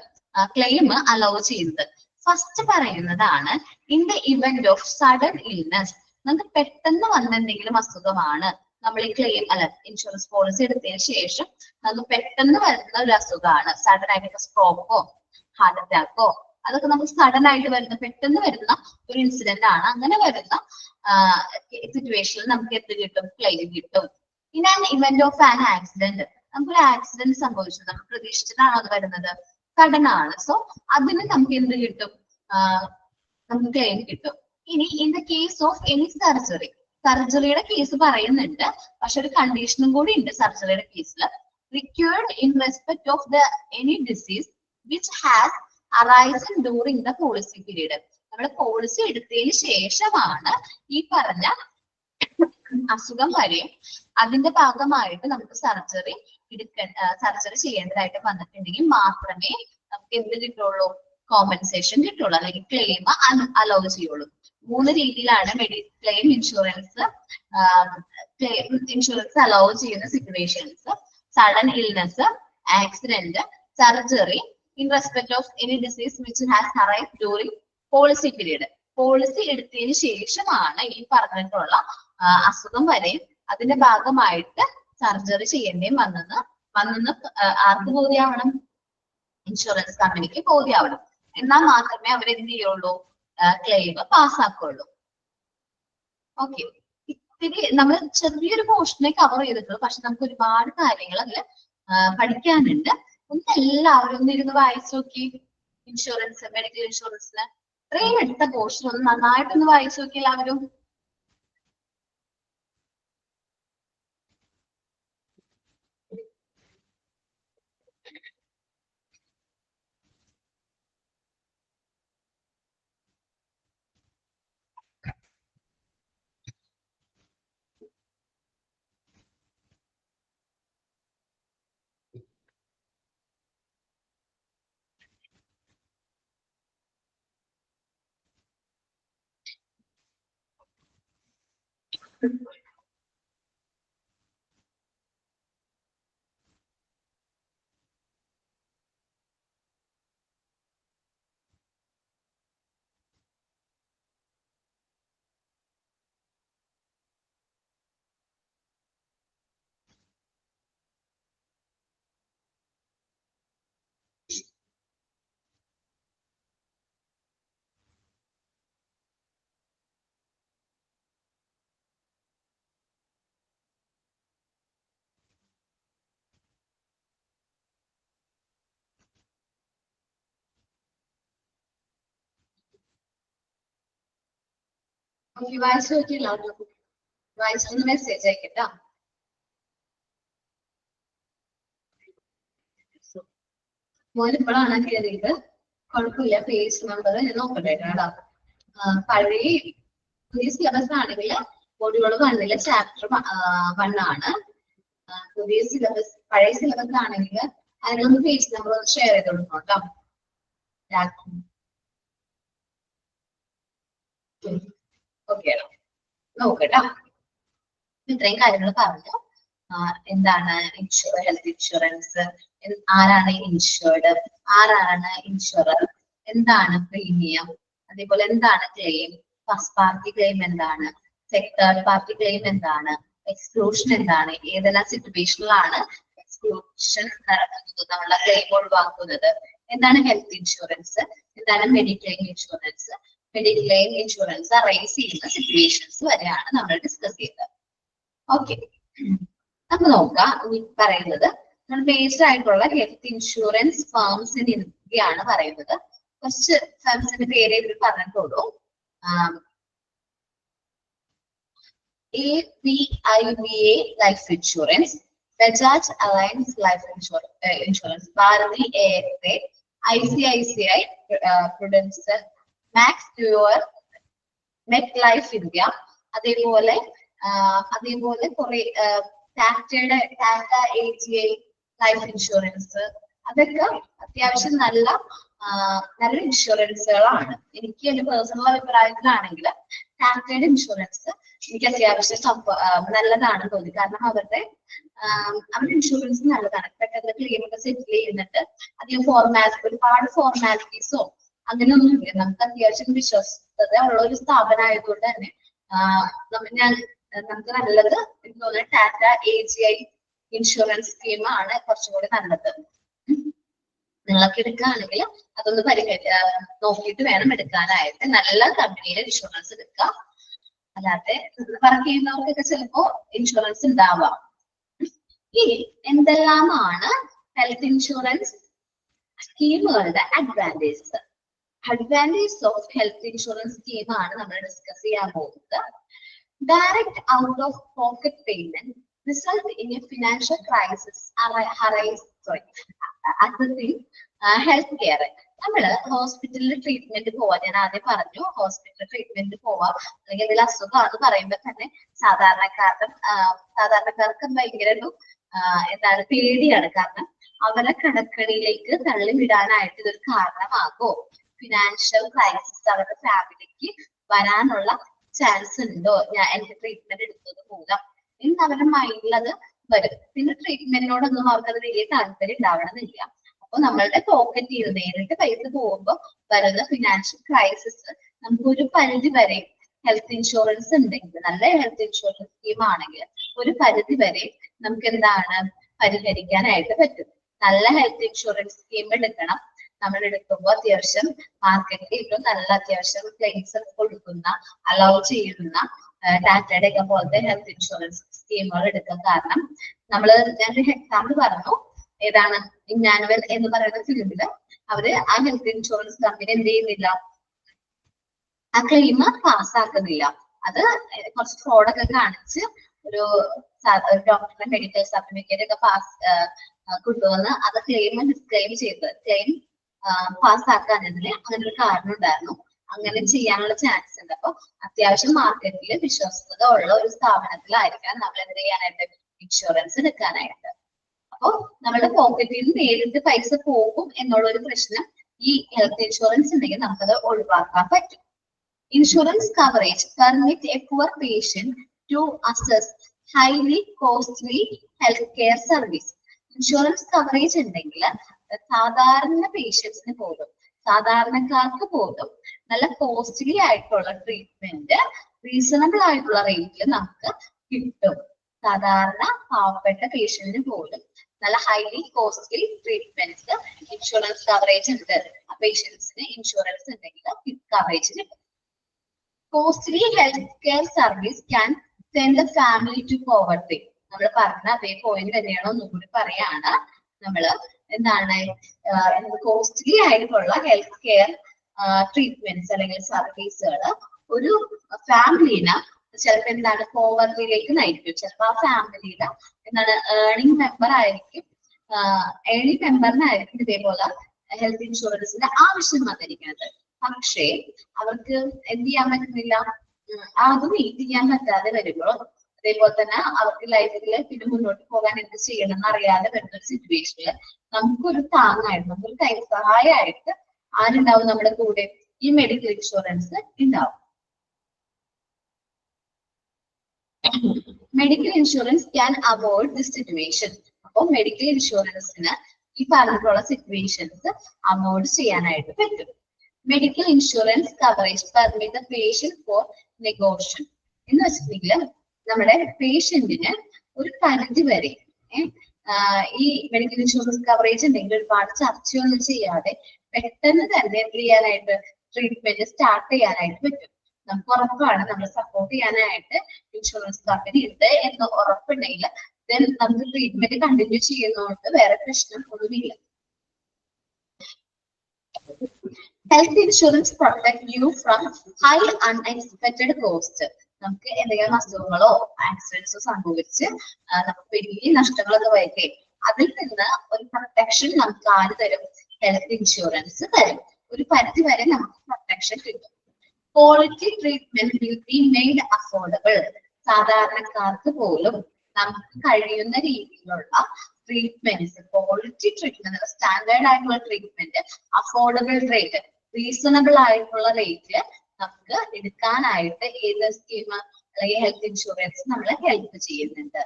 ക്ലെയിം അലോ ചെയ്യുന്നത്. ഫസ്റ്റ് പറയുന്നതാണ് in the event of sudden illness. നമുക്ക് പെട്ടെന്ന് വന്ന എന്തെങ്കിലും അസുഖമാണ്, നമ്മൾ ഈ ക്ലെയിം അല്ല ഇൻഷുറൻസ് പോളിസി എടുത്തതിന് ശേഷം നമുക്ക് പെട്ടെന്ന് വരുന്ന ഒരു അസുഖമാണ്. സഡൻ ആയിട്ട് സ്ട്രോക്കോ ഹാർട്ട് അറ്റാക്കോ അതൊക്കെ നമുക്ക് സഡൻ ആയിട്ട് വരുന്ന പെട്ടെന്ന് വരുന്ന ഒരു ഇൻസിഡന്റ് ആണ്. അങ്ങനെ വരുന്ന സിറ്റുവേഷനിൽ നമുക്ക് എന്ത് കിട്ടും, ക്ലെയിം കിട്ടും. In an event of an accident, നമുക്കൊരു ആക്സിഡന്റ് സംഭവിച്ചു, നമ്മൾ പ്രതീക്ഷിച്ചിട്ടാണോ അത് വരുന്നത്, സഡൻ ആണ്. സോ അതിന് നമുക്ക് എന്ത് കിട്ടും, നമുക്ക് ക്ലെയിം കിട്ടും. ഇനി in the case of any surgery, സർജറിയുടെ കേസ് പറയുന്നുണ്ട്, പക്ഷെ ഒരു കണ്ടീഷനും കൂടി ഉണ്ട് സർജറിയുടെ കേസിൽ. Required in respect of the any disease which has arisen during the policy period. നമ്മുടെ പോളിസി എടുത്തതിന് ശേഷമാണ് ഈ പറഞ്ഞ അസുഖം വരെയും അതിന്റെ ഭാഗമായിട്ട് നമുക്ക് സർജറി ചെയ്യേണ്ടതായിട്ട് വന്നിട്ടുണ്ടെങ്കിൽ മാത്രമേ നമുക്ക് എന്ത് കിട്ടുള്ളൂ, കോമ്പൻസേഷൻ കിട്ടുള്ളൂ, അല്ലെങ്കിൽ ക്ലെയിം അലോ ചെയ്യുള്ളൂ. 3 രീതിയിലാണ് ക്ലെയിം ഇൻഷുറൻസ് അലോ ചെയ്യുന്ന situations: sudden illness, accident, surgery in respect of any disease which has arise during policy period. Policy എടുത്തതിന് ശേഷമാണ് ഈ പറഞ്ഞിട്ടുള്ള അസുഖം വരെയും അതിന്റെ ഭാഗമായിട്ട് സർജറി ചെയ്യേണ്ടേയും വന്നെന്ന് ആർക്ക് ബോധ്യമാവണം? ഇൻഷുറൻസ് കമ്പനിക്ക് ബോധ്യമാവണം. എന്നാൽ മാത്രമേ അവർ എന്ത് ചെയ്യുള്ളൂ, ക്ലെയിം പാസ്സാക്കുള്ളൂ. ഓക്കെ, ഇത്തിരി നമ്മൾ ചെറിയൊരു പോർഷനെ കവർ ചെയ്തിട്ടുള്ളൂ, പക്ഷെ നമുക്ക് ഒരുപാട് കാര്യങ്ങൾ അതിൽ പഠിക്കാനുണ്ട്. ഒന്ന് എല്ലാവരും ഒന്നിരുന്ന് വായിച്ചു നോക്കി. ഇൻഷുറൻസ്, മെഡിക്കൽ ഇൻഷുറൻസിന് ഇത്രയും എടുത്ത പോർഷൻ ഒന്ന് നന്നായിട്ടൊന്ന് വായിച്ചു നോക്കി എല്ലാവരും. വായിച്ചു നോക്കിയില്ല, വായിച്ചൊന്ന് മെസ്സേജ് അയക്കട്ടോ. മോനിപ്പോഴാണ് കയറിയത്, കുഴപ്പമില്ല. പേജ് നമ്പർ ഞാൻ നോക്കട്ടെ കേട്ടോ. പഴയ പുതിയ സിലബസ് ആണെങ്കിൽ മൊഡ്യൂൾ 1 ചാപ്റ്റർ 1 ആണ്. പുതിയ സിലബസ്, പഴയ സിലബസ് ആണെങ്കിൽ അതിനൊന്ന് പേജ് നമ്പർ ഒന്ന് ഷെയർ ചെയ്ത് കൊടുക്കണം കേട്ടോ. ഓക്കെ, നോക്കട്ടോ. ഇത്രയും കാര്യങ്ങൾ പറഞ്ഞു. എന്താണ് ഹെൽത്ത് ഇൻഷുറൻസ്, ആരാണ് ഇൻഷുർഡ്, ആരാണ് ഇൻഷുറർ, എന്താണ് പ്രീമിയം, അതേപോലെ എന്താണ് ക്ലെയിം, ഫസ്റ്റ് പാർട്ടി ക്ലെയിം എന്താണ്, തേർഡ് പാർട്ടി ക്ലെയിം എന്താണ്, എക്സ്ക്ലൂഷൻ എന്താണ്, ഏതെല്ലാം സിറ്റുവേഷനിലാണ് എക്സ്ക്ലൂഷൻ നമ്മളുടെ ക്ലെയിം ഒഴിവാക്കുന്നത്, എന്താണ് ഹെൽത്ത് ഇൻഷുറൻസ്, എന്താണ് mediclaim insurance, mediclaim insurance raise ചെയ്യുന്ന സിറ്റുവേഷൻസ് വരെയാണ് നമ്മൾ ഡിസ്കസ് ചെയ്തത്. ഓക്കെ, നമുക്ക് നോക്കാം. പറയുന്നത് നമ്മൾ ബേസ്ഡ് ആയിട്ടുള്ള health insurance firms in India ആണ് പറയുന്നത്. കുറച്ച് ഫേംസിന്റെ പേര് ഇവർ പറഞ്ഞിട്ടുള്ളൂ. APIVA life insurance, Bajaj Allianz life insurance, Bharti Airtel, ICICI Prudential, Max pure, Met life India, അതേപോലെ കുറെ ടാറ്റ AGI ലൈഫ് ഇൻഷുറൻസ്. അതൊക്കെ അത്യാവശ്യം നല്ല ഇൻഷുറൻസുകളാണ്. എനിക്ക് എന്റെ പേഴ്സണൽ അഭിപ്രായത്തിലാണെങ്കിൽ ടാറ്റയുടെ ഇൻഷുറൻസ് എനിക്ക് അത്യാവശ്യം നല്ലതാണെന്ന് തോന്നി. കാരണം അവരുടെ ഇൻഷുറൻസ് നല്ലതാണ്. പെട്ടെന്ന് ക്ലെയിം ഒക്കെ സെറ്റിൽ ചെയ്യുന്നുണ്ട്. അധികം ഒരുപാട് ഫോർമാലിറ്റീസോ അങ്ങനെയൊന്നും ഇല്ല. നമുക്ക് അത്യാവശ്യം വിശ്വസ്തത ഉള്ള ഒരു സ്ഥാപനമായതുകൊണ്ട് തന്നെ നമുക്ക് നല്ലത് എനിക്ക് തോന്നുന്നത് ടാറ്റ AGI ഇൻഷുറൻസ് സ്കീമാണ് കുറച്ചും കൂടി നല്ലത്. നിങ്ങളൊക്കെ എടുക്കുകയാണെങ്കിൽ അതൊന്ന് നോക്കിയിട്ട് വേണം എടുക്കാനായിട്ട്. നല്ല കമ്പനിയുടെ ഇൻഷുറൻസ് എടുക്കുക. അല്ലാതെ വർക്ക് ചെയ്യുന്നവർക്കൊക്കെ ചിലപ്പോ ഇൻഷുറൻസ് ഉണ്ടാവാം. ഇനി എന്തെല്ലാമാണ് ഹെൽത്ത് ഇൻഷുറൻസ് സ്കീമുകളുടെ advantages? Advantages of health insurance സ്കീമാണ് നമ്മൾ ഡിസ്കസ് ചെയ്യാൻ പോകുന്നത്. Direct out of pocket payment result in a financial crisis accessing health care. നമ്മള് ഹോസ്പിറ്റലിൽ ട്രീറ്റ്മെന്റ് പോവാ, ഞാൻ ആദ്യം പറഞ്ഞു ഹോസ്പിറ്റൽ ട്രീറ്റ്മെന്റ് പോവാ അല്ലെങ്കിൽ എന്തെങ്കിലും അസുഖം അത് പറയുമ്പോൾ തന്നെ സാധാരണക്കാർക്ക് ഭയങ്കര ഒരു എന്താണ് പേടിയാണ്. കാരണം അവരെ കടക്കണിയിലേക്ക് തള്ളിവിടാനായിട്ട് ഇതൊരു കാരണമാകോ, ഫിനാൻഷ്യൽ ക്രൈസിസ് അവരുടെ ഫാമിലിക്ക് വരാനുള്ള ചാൻസ് ഉണ്ടോ എനിക്ക് ട്രീറ്റ്മെന്റ് എടുത്തത് മൂലം എന്ന് അവരുടെ മൈൻഡിൽ അത് വരും. പിന്നെ ട്രീറ്റ്മെന്റിനോടൊന്നും അവർക്കത് വലിയ താല്പര്യം ഉണ്ടാവണമെന്നില്ല. അപ്പൊ നമ്മളുടെ പോക്കറ്റിൽ നിന്ന് നേരിട്ട് പൈസ പോകുമ്പോൾ വരുന്ന ഫിനാൻഷ്യൽ ക്രൈസിസ് നമുക്ക് ഒരു പരിധി വരെ ഹെൽത്ത് ഇൻഷുറൻസ് ഉണ്ടെങ്കിൽ, നല്ല ഹെൽത്ത് ഇൻഷുറൻസ് സ്കീം ആണെങ്കിൽ ഒരു പരിധി വരെ നമുക്ക് എന്താണ് പരിഹരിക്കാനായിട്ട് പറ്റും. നല്ല ഹെൽത്ത് ഇൻഷുറൻസ് സ്കീം എടുക്കണം. നമ്മൾ എടുക്കുമ്പോൾ അത്യാവശ്യം മാർക്കറ്റിൽ ഏറ്റവും നല്ല അത്യാവശ്യം ക്ലെയിംസ് കൊടുക്കുന്ന അലൗ ചെയ്യുന്ന ടാറ്റയുടെ ഒക്കെ പോലത്തെ ഹെൽത്ത് ഇൻഷുറൻസ് സ്കീമുകൾ എടുക്കുക. കാരണം ഞാനൊരു എക്സാമ്പിൾ പറഞ്ഞു, ഏതാണ് ഇമ്മാനുവൽ എന്ന് പറയുന്ന ഫിലിമില് അവര് ആ ഹെൽത്ത് ഇൻഷുറൻസ് കമ്പനി എന്ത് ചെയ്യുന്നില്ല, ആ ക്ലെയിം പാസ്സാക്കുന്നില്ല. അത് കുറച്ച് ഫ്രോഡൊക്കെ കാണിച്ച് ഒരു ഡോക്ടറുടെ മെഡിക്കൽ സർട്ടിഫിക്കറ്റ് ഒക്കെ കൊണ്ടുവന്ന് അത് ഡിസ്ക്ലെയിം ചെയ്ത് ക്ലെയിം പാസ്സാക്കാനതിന് അങ്ങനെ ഒരു കാരണം ഉണ്ടായിരുന്നു. അങ്ങനെ ചെയ്യാനുള്ള ചാൻസ് ഉണ്ട്. അപ്പൊ അത്യാവശ്യം മാർക്കറ്റിൽ വിശ്വസ്തത ഉള്ള ഒരു സ്ഥാപനത്തിലായിരിക്കാം നമ്മൾ എന്ത് ചെയ്യാനായിട്ട് ഇൻഷുറൻസ് എടുക്കാനായിട്ട്. അപ്പൊ നമ്മുടെ പോക്കറ്റിൽ നിന്ന് നേരിട്ട് പൈസ പോകും എന്നുള്ള ഒരു പ്രശ്നം ഈ ഹെൽത്ത് ഇൻഷുറൻസ് ഉണ്ടെങ്കിൽ നമുക്കത് ഒഴിവാക്കാൻ പറ്റും. Insurance coverage permit a poor patient to access highly costly health care service. Insurance coverage ഉണ്ടെങ്കിൽ സാധാരണ പേഷ്യൻസിന് പോലും, സാധാരണക്കാർക്ക് പോലും നല്ല കോസ്റ്റ്ലി ആയിട്ടുള്ള ട്രീറ്റ്മെന്റ് റീസണബിൾ ആയിട്ടുള്ള റേറ്റിൽ നമുക്ക് കിട്ടും. സാധാരണ പാവപ്പെട്ട പേഷ്യന്റിന് പോലും നല്ല highly costly treatments insurance coverage ഉണ്ട്. ആ പേഷ്യൻസിന് ഇൻഷുറൻസ് ഉണ്ടെങ്കിൽ കവറേജ് കിട്ടും. Costly health care service can send the family to poverty. നമ്മൾ പറഞ്ഞ അതേ പോയിന്റ് തന്നെയാണ് ഒന്നും കൂടി പറയാണ്. നമ്മള് എന്താണ് കോസ്റ്റ്ലി ആയിട്ടുള്ള ഹെൽത്ത് കെയർ ട്രീറ്റ്മെന്റ്സ് അല്ലെങ്കിൽ സർവീസുകൾ ഒരു ഫാമിലിനെ ചിലപ്പോൾ എന്താണ് പോവർട്ടിയിലേക്ക് നയിക്കും. ചിലപ്പോൾ ആ ഫാമിലിയുടെ എന്താണ് ഏർണിംഗ് മെമ്പറിനായിരിക്കും ഇതേപോലെ ഹെൽത്ത് ഇൻഷുറൻസിന്റെ ആവശ്യം വന്നിരിക്കുന്നത്. പക്ഷേ അവർക്ക് എന്ത് ചെയ്യാൻ പറ്റുന്നില്ല, അത് മീറ്റ് ചെയ്യാൻ പറ്റാതെ വരുമ്പോൾ അതേപോലെ തന്നെ അവർക്ക് ലൈഫിൽ പിന്നെ മുന്നോട്ട് പോകാൻ എന്ത് ചെയ്യണം എന്ന് അറിയാതെ വരുന്ന ഒരു സിറ്റുവേഷനിൽ നമുക്കൊരു താങ്ങായിട്ട്, നമുക്കൊരു കൈസഹായമായിട്ട് ആരുണ്ടാവും നമ്മുടെ കൂടെ? ഈ മെഡിക്കൽ ഇൻഷുറൻസ് ഉണ്ടാവും. Medical insurance can avoid this situation. അപ്പോൾ മെഡിക്കൽ ഇൻഷുറൻസിന് ഈ പറഞ്ഞിട്ടുള്ള സിറ്റുവേഷൻസ് അവോയ്ഡ് ചെയ്യാനായിട്ട് പറ്റും. Medical insurance coverage permit the patient for negotiation എന്ന് വെച്ചിട്ടുണ്ടെങ്കിൽ നമ്മുടെ പേഷ്യന്റിന് ഒരു പരിധി വരെ ഈ മെഡിക്കൽ ഇൻഷുറൻസ് കവറേജ് ഉണ്ടെങ്കിൽ ഒരുപാട് ചർച്ചയൊന്നും ചെയ്യാതെ പെട്ടെന്ന് തന്നെ എന്ത് ചെയ്യാനായിട്ട് ട്രീറ്റ്മെന്റ് സ്റ്റാർട്ട് ചെയ്യാനായിട്ട് പറ്റും. നമുക്ക് ഉറപ്പാണ് നമ്മൾ സപ്പോർട്ട് ചെയ്യാനായിട്ട് ഇൻഷുറൻസ് കമ്പനി ഉണ്ട് എന്ന് ഉറപ്പുണ്ടെങ്കിൽ നമുക്ക് ട്രീറ്റ്മെന്റ് കണ്ടിന്യൂ ചെയ്യുന്നതുകൊണ്ട് വേറെ പ്രശ്നം ഒന്നുമില്ല. Health insurance protect you from high unexpected cost. നമുക്ക് എന്തെങ്കിലും അസുഖങ്ങളോ ആക്സിഡൻസോ സംഭവിച്ച് നമുക്ക് വലിയ നഷ്ടങ്ങളൊക്കെ വരില്ലേ, അതിൽ നിന്ന് ഒരു പ്രൊട്ടക്ഷൻ നമുക്ക് ആര് തരും? ഹെൽത്ത് ഇൻഷുറൻസ് തരും. ഒരു പരിധി വരെ നമുക്ക് പ്രൊട്ടക്ഷൻ കിട്ടും. Quality treatment will be made affordable. സാധാരണക്കാർക്ക് പോലും നമുക്ക് കഴിയുന്ന രീതിയിലുള്ള ട്രീറ്റ്മെന്റ്സ്, ക്വാളിറ്റി ട്രീറ്റ്മെന്റ്, സ്റ്റാൻഡേർഡ് ആയിട്ടുള്ള ട്രീറ്റ്മെന്റ് അഫോർഡബിൾ റേറ്റ്, റീസണബിൾ ആയിട്ടുള്ള റേറ്റില് നമുക്ക് എടുക്കാനായിട്ട് ഏത് സ്കീം അല്ലെങ്കിൽ ഹെൽത്ത് ഇൻഷുറൻസ് നമ്മളെ ഹെൽപ്പ് ചെയ്യുന്നുണ്ട്.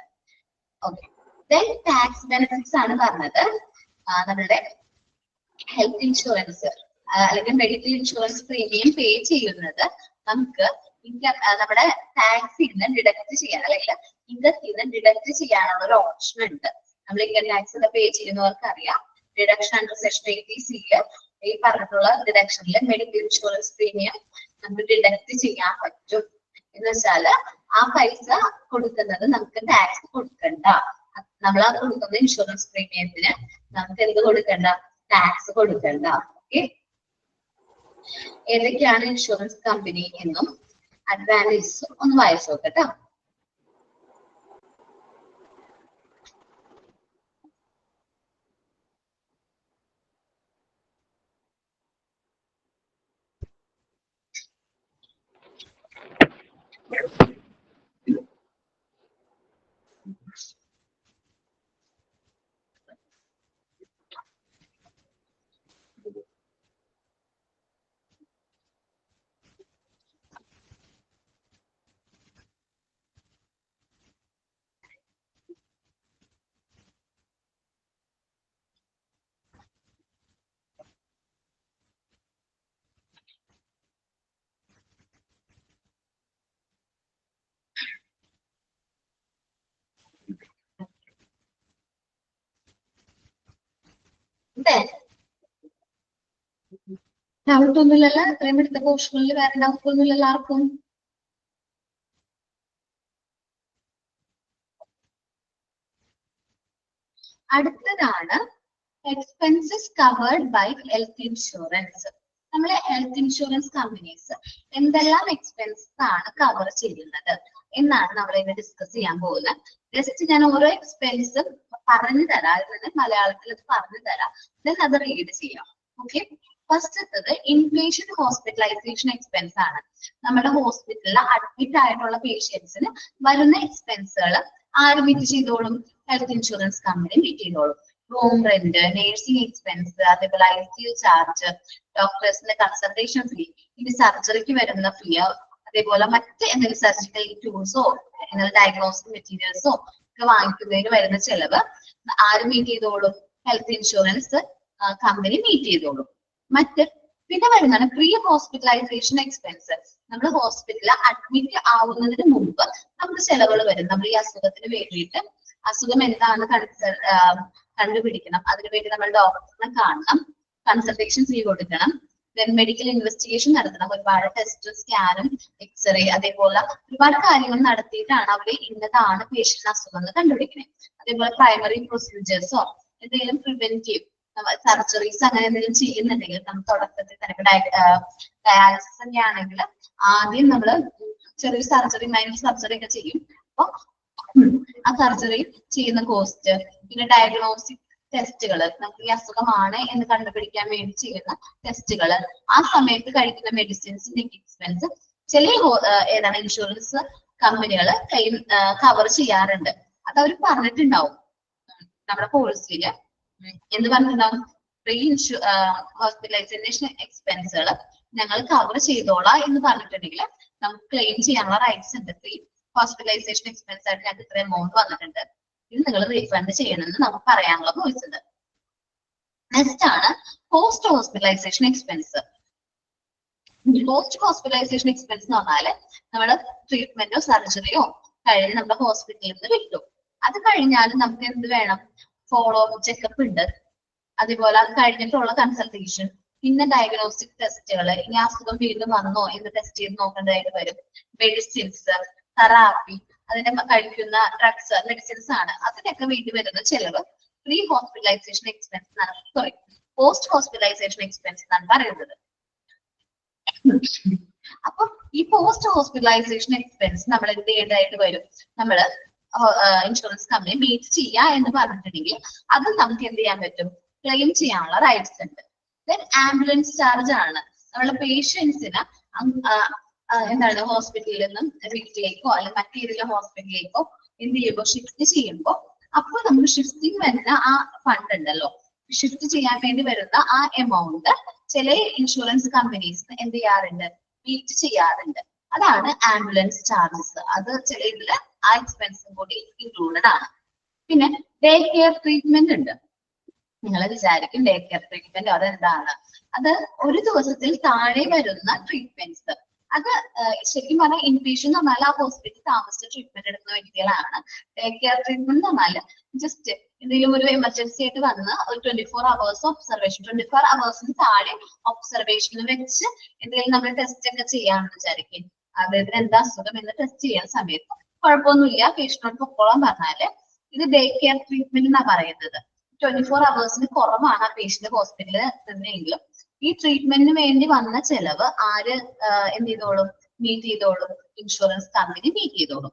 ഓക്കെ, ദെൻ ടാക്സ് ബെനിഫിറ്റ്സ് ആണ് പറഞ്ഞത്. നമ്മളുടെ ഹെൽത്ത് ഇൻഷുറൻസ് അല്ലെങ്കിൽ മെഡിക്കൽ ഇൻഷുറൻസ് പ്രീമിയം പേ ചെയ്യുന്നത് നമുക്ക് നമ്മുടെ ടാക്സിൽ നിന്ന് ഡിഡക്ട് ചെയ്യാൻ അല്ലെങ്കിൽ ഇൻകത്തിൽ നിന്ന് ഡിഡക്ട് ചെയ്യാനുള്ള ഒരു ഓപ്ഷൻ ഉണ്ട്. നമ്മൾ ഇൻകം ടാക്സ് ഒക്കെ പേ ചെയ്യുന്നവർക്ക് അറിയാം, ഡിഡക്ഷൻ അണ്ടർ സെക്ഷൻ 80C ഈ പറഞ്ഞിട്ടുള്ള ഡിഡക്ഷനിൽ മെഡിക്കൽ ഇൻഷുറൻസ് പ്രീമിയം നമുക്ക് ഡിഡക്ട് ചെയ്യാൻ പറ്റും. എന്ന് വെച്ചാല് ആ പൈസ കൊടുക്കുന്നത് നമുക്ക് ടാക്സ് കൊടുക്കണ്ട. നമ്മൾ ആ കൊടുക്കുന്ന ഇൻഷുറൻസ് പ്രീമിയത്തിന് നമുക്ക് എന്ത് കൊടുക്കണ്ട? ടാക്സ് കൊടുക്കണ്ട. ഓക്കെ, ഏതൊക്കെയാണ് ഇൻഷുറൻസ് കമ്പനി എന്നും അഡ്വാൻറ്റേജസും ഒന്ന് വായിച്ചു നോക്കട്ടോ. അല്ലേ? ഡൗട്ട് ഒന്നുമില്ലല്ലോ? ഇത്രയും എടുത്ത പോർഷനിൽ വേറെ ഡൗട്ട് ഒന്നുമില്ലല്ലോ ആർക്കും? അടുത്തതാണ് expenses covered by health insurance. നമ്മളെ ഹെൽത്ത് ഇൻഷുറൻസ് കമ്പനീസ് എന്തെല്ലാം എക്സ്പെൻസസ് ആണ് കവർ ചെയ്യുന്നത് എന്നാണ് നമ്മൾ ഇന്ന് ഡിസ്കസ് ചെയ്യാൻ പോകുന്നത്. ജസ്റ്റ് ഞാൻ ഓരോ എക്സ്പെൻസും പറഞ്ഞു തരാം, അതിന് മലയാളത്തിൽ അത് പറഞ്ഞു തരാം, ദെൻ അത് റീഡ് ചെയ്യാം. ഓക്കെ, ഫസ്റ്റത്തത് ഇൻപേഷ്യൻ ഹോസ്പിറ്റലൈസേഷൻ എക്സ്പെൻസ് ആണ്. നമ്മുടെ ഹോസ്പിറ്റലിൽ അഡ്മിറ്റ് ആയിട്ടുള്ള പേഷ്യൻസിന് വരുന്ന എക്സ്പെൻസുകൾ ആര് മീറ്റ് ചെയ്തോളും? ഹെൽത്ത് ഇൻഷുറൻസ് കമ്പനി മീറ്റ് ചെയ്തോളും. റൂം റെന്റ്, നേഴ്സിംഗ് എക്സ്പെൻസ്, അതേപോലെ ICU ചാർജ്, ഡോക്ടേഴ്സിന്റെ കൺസൾട്ടേഷൻ ഫീ, ഇനി സർജറിക്ക് വരുന്ന ഫീ, അതേപോലെ മറ്റ് എന്തെങ്കിലും സർജിക്കൽ ടൂൾസോ എന്തെങ്കിലും ഡയഗ്നോസ്റ്റിക് മെറ്റീരിയൽസോ ഒക്കെ വാങ്ങിക്കുന്നതിന് വരുന്ന ചെലവ് ആര് മീറ്റ് ചെയ്തോളും? ഹെൽത്ത് ഇൻഷുറൻസ് കമ്പനി മീറ്റ് ചെയ്തോളും. മറ്റ് പിന്നെ വരുന്നതാണ് പ്രീ ഹോസ്പിറ്റലൈസേഷൻ എക്സ്പെൻസ്. നമ്മൾ ഹോസ്പിറ്റലിൽ അഡ്മിറ്റ് ആവുന്നതിന് മുമ്പ് നമുക്ക് ചെലവുകൾ വരും. നമ്മൾ ഈ അസുഖത്തിന് വേണ്ടിയിട്ട് അസുഖം എന്താണ് കണ്ടുപിടിക്കണം, അതിനുവേണ്ടി നമ്മൾ ഡോക്ടറിനെ കാണണം, കൺസൾട്ടേഷൻ ഫീ കൊടുക്കണം, ദെൻ മെഡിക്കൽ ഇൻവെസ്റ്റിഗേഷൻ നടത്തണം, ഒരുപാട് ടെസ്റ്റ്, സ്കാനും എക്സ്റേ, അതേപോലെ ഒരുപാട് കാര്യങ്ങൾ നടത്തിയിട്ടാണ് അവർ ഇന്നതാണ് പേഷ്യന്റ് അസുഖം എന്ന് കണ്ടുപിടിക്കുന്നത്. അതേപോലെ പ്രൈമറി പ്രൊസീജിയേഴ്സോ എന്തെങ്കിലും പ്രിവെന്റീവ് സർജറീസ് അങ്ങനെ എന്തെങ്കിലും ചെയ്യുന്നുണ്ടെങ്കിൽ നമ്മൾ തുടക്കത്തിൽ തന്നെ ഡയാലിസിസ് ഒക്കെ ആണെങ്കിൽ ആദ്യം നമ്മൾ ചെറിയ സർജറി, മൈനർ സർജറി ഒക്കെ ചെയ്യും. അപ്പൊ ആ സർജറി ചെയ്യുന്ന കോസ്റ്റ്, പിന്നെ ഡയഗ്നോസ്റ്റിക് ടെസ്റ്റുകൾ, നമുക്ക് ഈ അസുഖമാണ് എന്ന് കണ്ടുപിടിക്കാൻ വേണ്ടി ചെയ്യുന്ന ടെസ്റ്റുകൾ, ആ സമയത്ത് കഴിക്കുന്ന മെഡിസിൻസിന്റെ എക്സ്പെൻസ് ചില ഏതാണ് ഇൻഷുറൻസ് കമ്പനികൾ കവർ ചെയ്യാറുണ്ട്. അത് അവർ പറഞ്ഞിട്ടുണ്ടാവും നമ്മുടെ പോളിസിയില്. എന്ത് പറഞ്ഞിട്ടുണ്ടാവും? പ്രീ ഹോസ്പിറ്റലൈസേഷൻ എക്സ്പെൻസുകൾ ഞങ്ങൾ കവർ ചെയ്തോളാം എന്ന് പറഞ്ഞിട്ടുണ്ടെങ്കിൽ നമുക്ക് ക്ലെയിം ചെയ്യാനുള്ള റൈറ്റ്സ് ഉണ്ട്. പ്രീ ഹോസ്പിറ്റലൈസേഷൻ എക്സ്പെൻസ് ആയിട്ട് ഞങ്ങൾക്ക് ഇത്ര എമൗണ്ട് വന്നിട്ടുണ്ട്, ഇത് നിങ്ങൾ റീഫണ്ട് ചെയ്യണമെന്ന് നമുക്ക് പറയാനുള്ള വോയിസ് ഉണ്ട്. നെക്സ്റ്റ് ആണ് post hospitalisation expense. Post hospitalisation expense എന്ന് പറഞ്ഞാല് നമ്മുടെ ട്രീറ്റ്മെന്റോ സർജറിയോ കഴിഞ്ഞ് നമ്മുടെ ഹോസ്പിറ്റലിൽ നിന്ന് വിട്ടു. അത് കഴിഞ്ഞാലും നമുക്ക് എന്ത് വേണം? ഫോളോ അപ്പ് ചെക്കപ്പ് ഉണ്ട്, അതേപോലെ അത് കഴിഞ്ഞിട്ടുള്ള കൺസൾട്ടേഷൻ, പിന്നെ ഡയഗ്നോസ്റ്റിക് ടെസ്റ്റുകൾ, ഇനി അസുഖം വീണ്ടും വന്നോ എന്ന് ടെസ്റ്റ് ചെയ്ത് നോക്കേണ്ടതായിട്ട് വരും. മെഡിസിൻസ്, തെറാപ്പി, അതിന്റെ കഴിക്കുന്ന ഡ്രഗ്സ്, മെഡിസിൻസ് ആണ്, അതിനൊക്കെ വേണ്ടി വരുന്ന ചെലവ് പ്രീ ഹോസ്പിറ്റലൈസേഷൻ എക്സ്പെൻസ് എന്നാണ്, സോറി പോസ്റ്റ് ഹോസ്പിറ്റലൈസേഷൻ എക്സ്പെൻസ് എന്നാണ് പറയുന്നത്. അപ്പൊ ഈ പോസ്റ്റ് ഹോസ്പിറ്റലൈസേഷൻ എക്സ്പെൻസ് നമ്മൾ എന്ത് ചെയ്യേണ്ടതായിട്ട് വരും? നമ്മള് ഇൻഷുറൻസ് കമ്പനി മീറ്റ് ചെയ്യുക എന്ന് പറഞ്ഞിട്ടുണ്ടെങ്കിൽ അത് നമുക്ക് എന്ത് ചെയ്യാൻ പറ്റും? ക്ലെയിം ചെയ്യാനുള്ള റൈറ്റ്സ് ഉണ്ട്. ദെൻ ആംബുലൻസ് ചാർജ് ആണ്. നമ്മളെ പേഷ്യൻസിന് എന്താണ് ഹോസ്പിറ്റലിൽ നിന്നും വീട്ടിലേക്കോ അല്ലെങ്കിൽ മറ്റേതെങ്കിലും ഹോസ്പിറ്റലിലേക്കോ എന്ത് ചെയ്യുമ്പോൾ ഷിഫ്റ്റ് ചെയ്യുമ്പോൾ അപ്പോൾ നമുക്ക് ഷിഫ്റ്റിംഗ് വരുന്ന ആ ഫണ്ട് ഉണ്ടല്ലോ, ഷിഫ്റ്റ് ചെയ്യാൻ വേണ്ടി വരുന്ന ആ എമൗണ്ട് ചില ഇൻഷുറൻസ് കമ്പനീസ് എന്ത് ചെയ്യാറുണ്ട്? മീറ്റ് ചെയ്യാറുണ്ട്. അതാണ് ആംബുലൻസ് ചാർജസ്. അത് ചില ഇതില് ആ എക്സ്പെൻസും കൂടി ഇൻക്ലൂഡഡ് ആണ്. പിന്നെ ഡേ കെയർ ട്രീറ്റ്മെന്റ് ഉണ്ട്. നിങ്ങൾ വിചാരിക്കും ഡേ കെയർ ട്രീറ്റ്മെന്റ് അതെന്താണ്? അത് ഒരു ദിവസത്തിൽ താഴെ വരുന്ന ട്രീറ്റ്മെന്റ്സ്. അത് ശരിക്കും പറഞ്ഞാൽ ഇൻപേഷ്യൻ എന്ന് പറഞ്ഞാൽ ആ ഹോസ്പിറ്റലിൽ താമസിച്ച് ട്രീറ്റ്മെന്റ് എടുക്കുന്ന വ്യക്തികളാണ്. ഡേ കെയർ ട്രീറ്റ്മെന്റ് എന്ന് പറഞ്ഞാൽ ജസ്റ്റ് എന്തെങ്കിലും ഒരു എമർജൻസി ആയിട്ട് വന്ന് ഒരു 24 hours ഒബ്സർവേഷൻ, 24 hours താഴെ ഒബ്സർവേഷനിൽ വെച്ച് എന്തെങ്കിലും നമ്മൾ ടെസ്റ്റ് ഒക്കെ ചെയ്യാമെന്ന് വിചാരിക്കും. അദ്ദേഹത്തിന് എന്താ അസുഖം എന്ന് ടെസ്റ്റ് ചെയ്യുന്ന സമയത്ത് കുഴപ്പമൊന്നുമില്ല, പേഷ്യനോട് പൊക്കോളാൻ പറഞ്ഞാല് ഇത് ഡേ കെയർ ട്രീറ്റ്മെന്റ് എന്നാ പറയുന്നത്. 24 hours കുറവാണ് ആ പേഷ്യന്റ് ഹോസ്പിറ്റലിൽ നിന്നെങ്കിലും ഈ ട്രീറ്റ്മെന്റിന് വേണ്ടി വന്ന ചെലവ് ആര് എന്ത് ചെയ്തോളും? മീറ്റ് ചെയ്തോളും? ഇൻഷുറൻസ് കമ്പനി മീറ്റ് ചെയ്തോളും.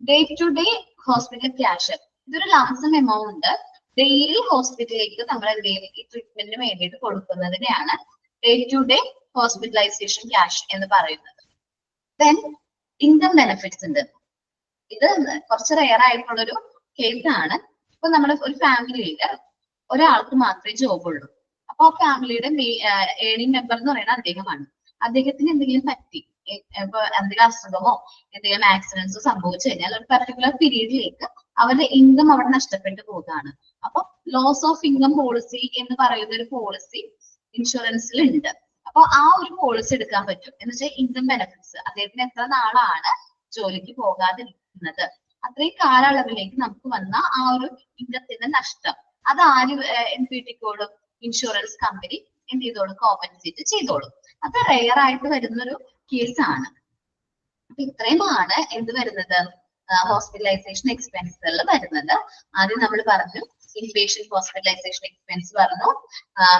Day to day hospital cash, ഇതൊരു ലംസം എമൗണ്ട് ഡെയിലി ഹോസ്പിറ്റലിലേക്ക് നമ്മൾ എന്ത് ചെയ്യും? ഈ ട്രീറ്റ്മെന്റിന് വേണ്ടിയിട്ട് കൊടുക്കുന്നതിനെയാണ് day to day hospitalisation cash എന്ന് പറയുന്നത്. ദെൻ ഇൻകം ബെനിഫിറ്റ്സ് ഉണ്ട്. ഇത് കുറച്ച് റെയർ ആയിട്ടുള്ളൊരു കേസ് ആണ്. ഇപ്പൊ നമ്മുടെ ഒരു ഫാമിലിയിൽ ഒരാൾക്ക് മാത്രമേ ജോബ് ഉള്ളൂ. അപ്പൊ ആ ഫാമിലിയുടെ ഏണിംഗ് മെമ്പർ എന്ന് പറയുന്നത് അദ്ദേഹമാണ്. അദ്ദേഹത്തിന് എന്തെങ്കിലും പറ്റി, ഇപ്പൊ എന്തെങ്കിലും അസുഖമോ എന്തെങ്കിലും ആക്സിഡൻസോ സംഭവിച്ചു കഴിഞ്ഞാൽ ഒരു പർട്ടിക്കുലർ പീരീഡിലേക്ക് അവരുടെ ഇൻകം അവിടെ നഷ്ടപ്പെട്ടു പോകുകയാണ്. അപ്പൊ ലോസ് ഓഫ് ഇൻകം പോളിസി എന്ന് പറയുന്ന ഒരു പോളിസി ഇൻഷുറൻസിൽ ഉണ്ട്. അപ്പൊ ആ ഒരു പോളിസി എടുക്കാൻ പറ്റും. എന്ന് വെച്ചാൽ ഇൻകം ബെനിഫിറ്റ്സ്, അദ്ദേഹത്തിന് എത്ര നാളാണ് ജോലിക്ക് പോകാതിരിക്കുന്നത്, അത്രയും കാലയളവിലേക്ക് നമുക്ക് വന്ന ആ ഒരു ഇൻകത്തിന്റെ നഷ്ടം അത് ആര് വീട്ടിക്കോളും? ഇൻഷുറൻസ് കമ്പനി എന്ത് ചെയ്തോളും, കോമ്പൻസേറ്റ് ചെയ്തോളും. അത് റെയർ ആയിട്ട് വരുന്നൊരു കേസാണ്. അപ്പൊ ഇത്രയുമാണ് എന്ത് വരുന്നത്, ഹോസ്പിറ്റലൈസേഷൻ എക്സ്പെൻസുകളിൽ വരുന്നത്. ആദ്യം നമ്മൾ പറഞ്ഞു ഇൻപേഷ്യന്റ് ഹോസ്പിറ്റലൈസേഷൻ എക്സ്പെൻസ് പറഞ്ഞു,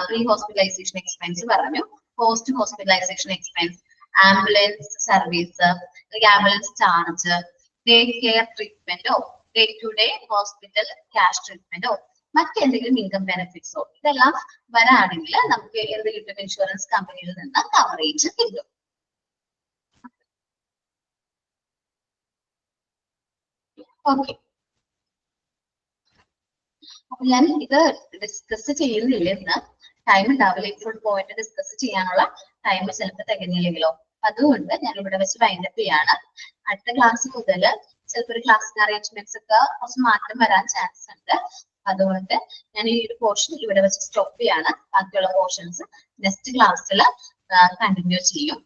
പ്രീ ഹോസ്പിറ്റലൈസേഷൻ എക്സ്പെൻസ് പറഞ്ഞു, post hospitalisation expense, ambulance service, ambulance charge, day care ട്രീറ്റ്മെന്റോ day to day hospital cash ട്രീറ്റ്മെന്റോ മറ്റെന്തെങ്കിലും ഇൻകം ബെനിഫിറ്റ്സോ ഇതെല്ലാം വരാണെങ്കിൽ നമുക്ക് എന്ത് കിട്ടും, ഇൻഷുറൻസ് കമ്പനിയിൽ നിന്ന് കവറേജ് കിട്ടും. ഓക്കെ, അപ്പൊ ഞാൻ ഇത് ഡിസ്കസ് ചെയ്യുന്നില്ല ഇന്ന്, ടൈം ഉണ്ടാവില്ല. ഇപ്പോൾ പോയിന്റ് ഡിസ്കസ് ചെയ്യാനുള്ള ടൈം ചിലപ്പോൾ തികഞ്ഞില്ലെങ്കിലോ, അതുകൊണ്ട് ഞാൻ ഇവിടെ വെച്ച് വൈൻഡപ്പ് ചെയ്യാണ്. അടുത്ത ക്ലാസ് മുതൽ ചിലപ്പോൾ ഒരു ക്ലാസ്സിന്റെ അറേഞ്ച്മെന്റ്സ് ഒക്കെ കുറച്ച് മാറ്റം വരാൻ ചാൻസ് ഉണ്ട്. അതുകൊണ്ട് ഞാൻ ഈ ഒരു പോർഷൻ ഇവിടെ വെച്ച് സ്റ്റോപ്പ് ചെയ്യാണ്. ബാക്കിയുള്ള പോർഷൻസ് നെക്സ്റ്റ് ക്ലാസ്സിൽ കണ്ടിന്യൂ ചെയ്യും.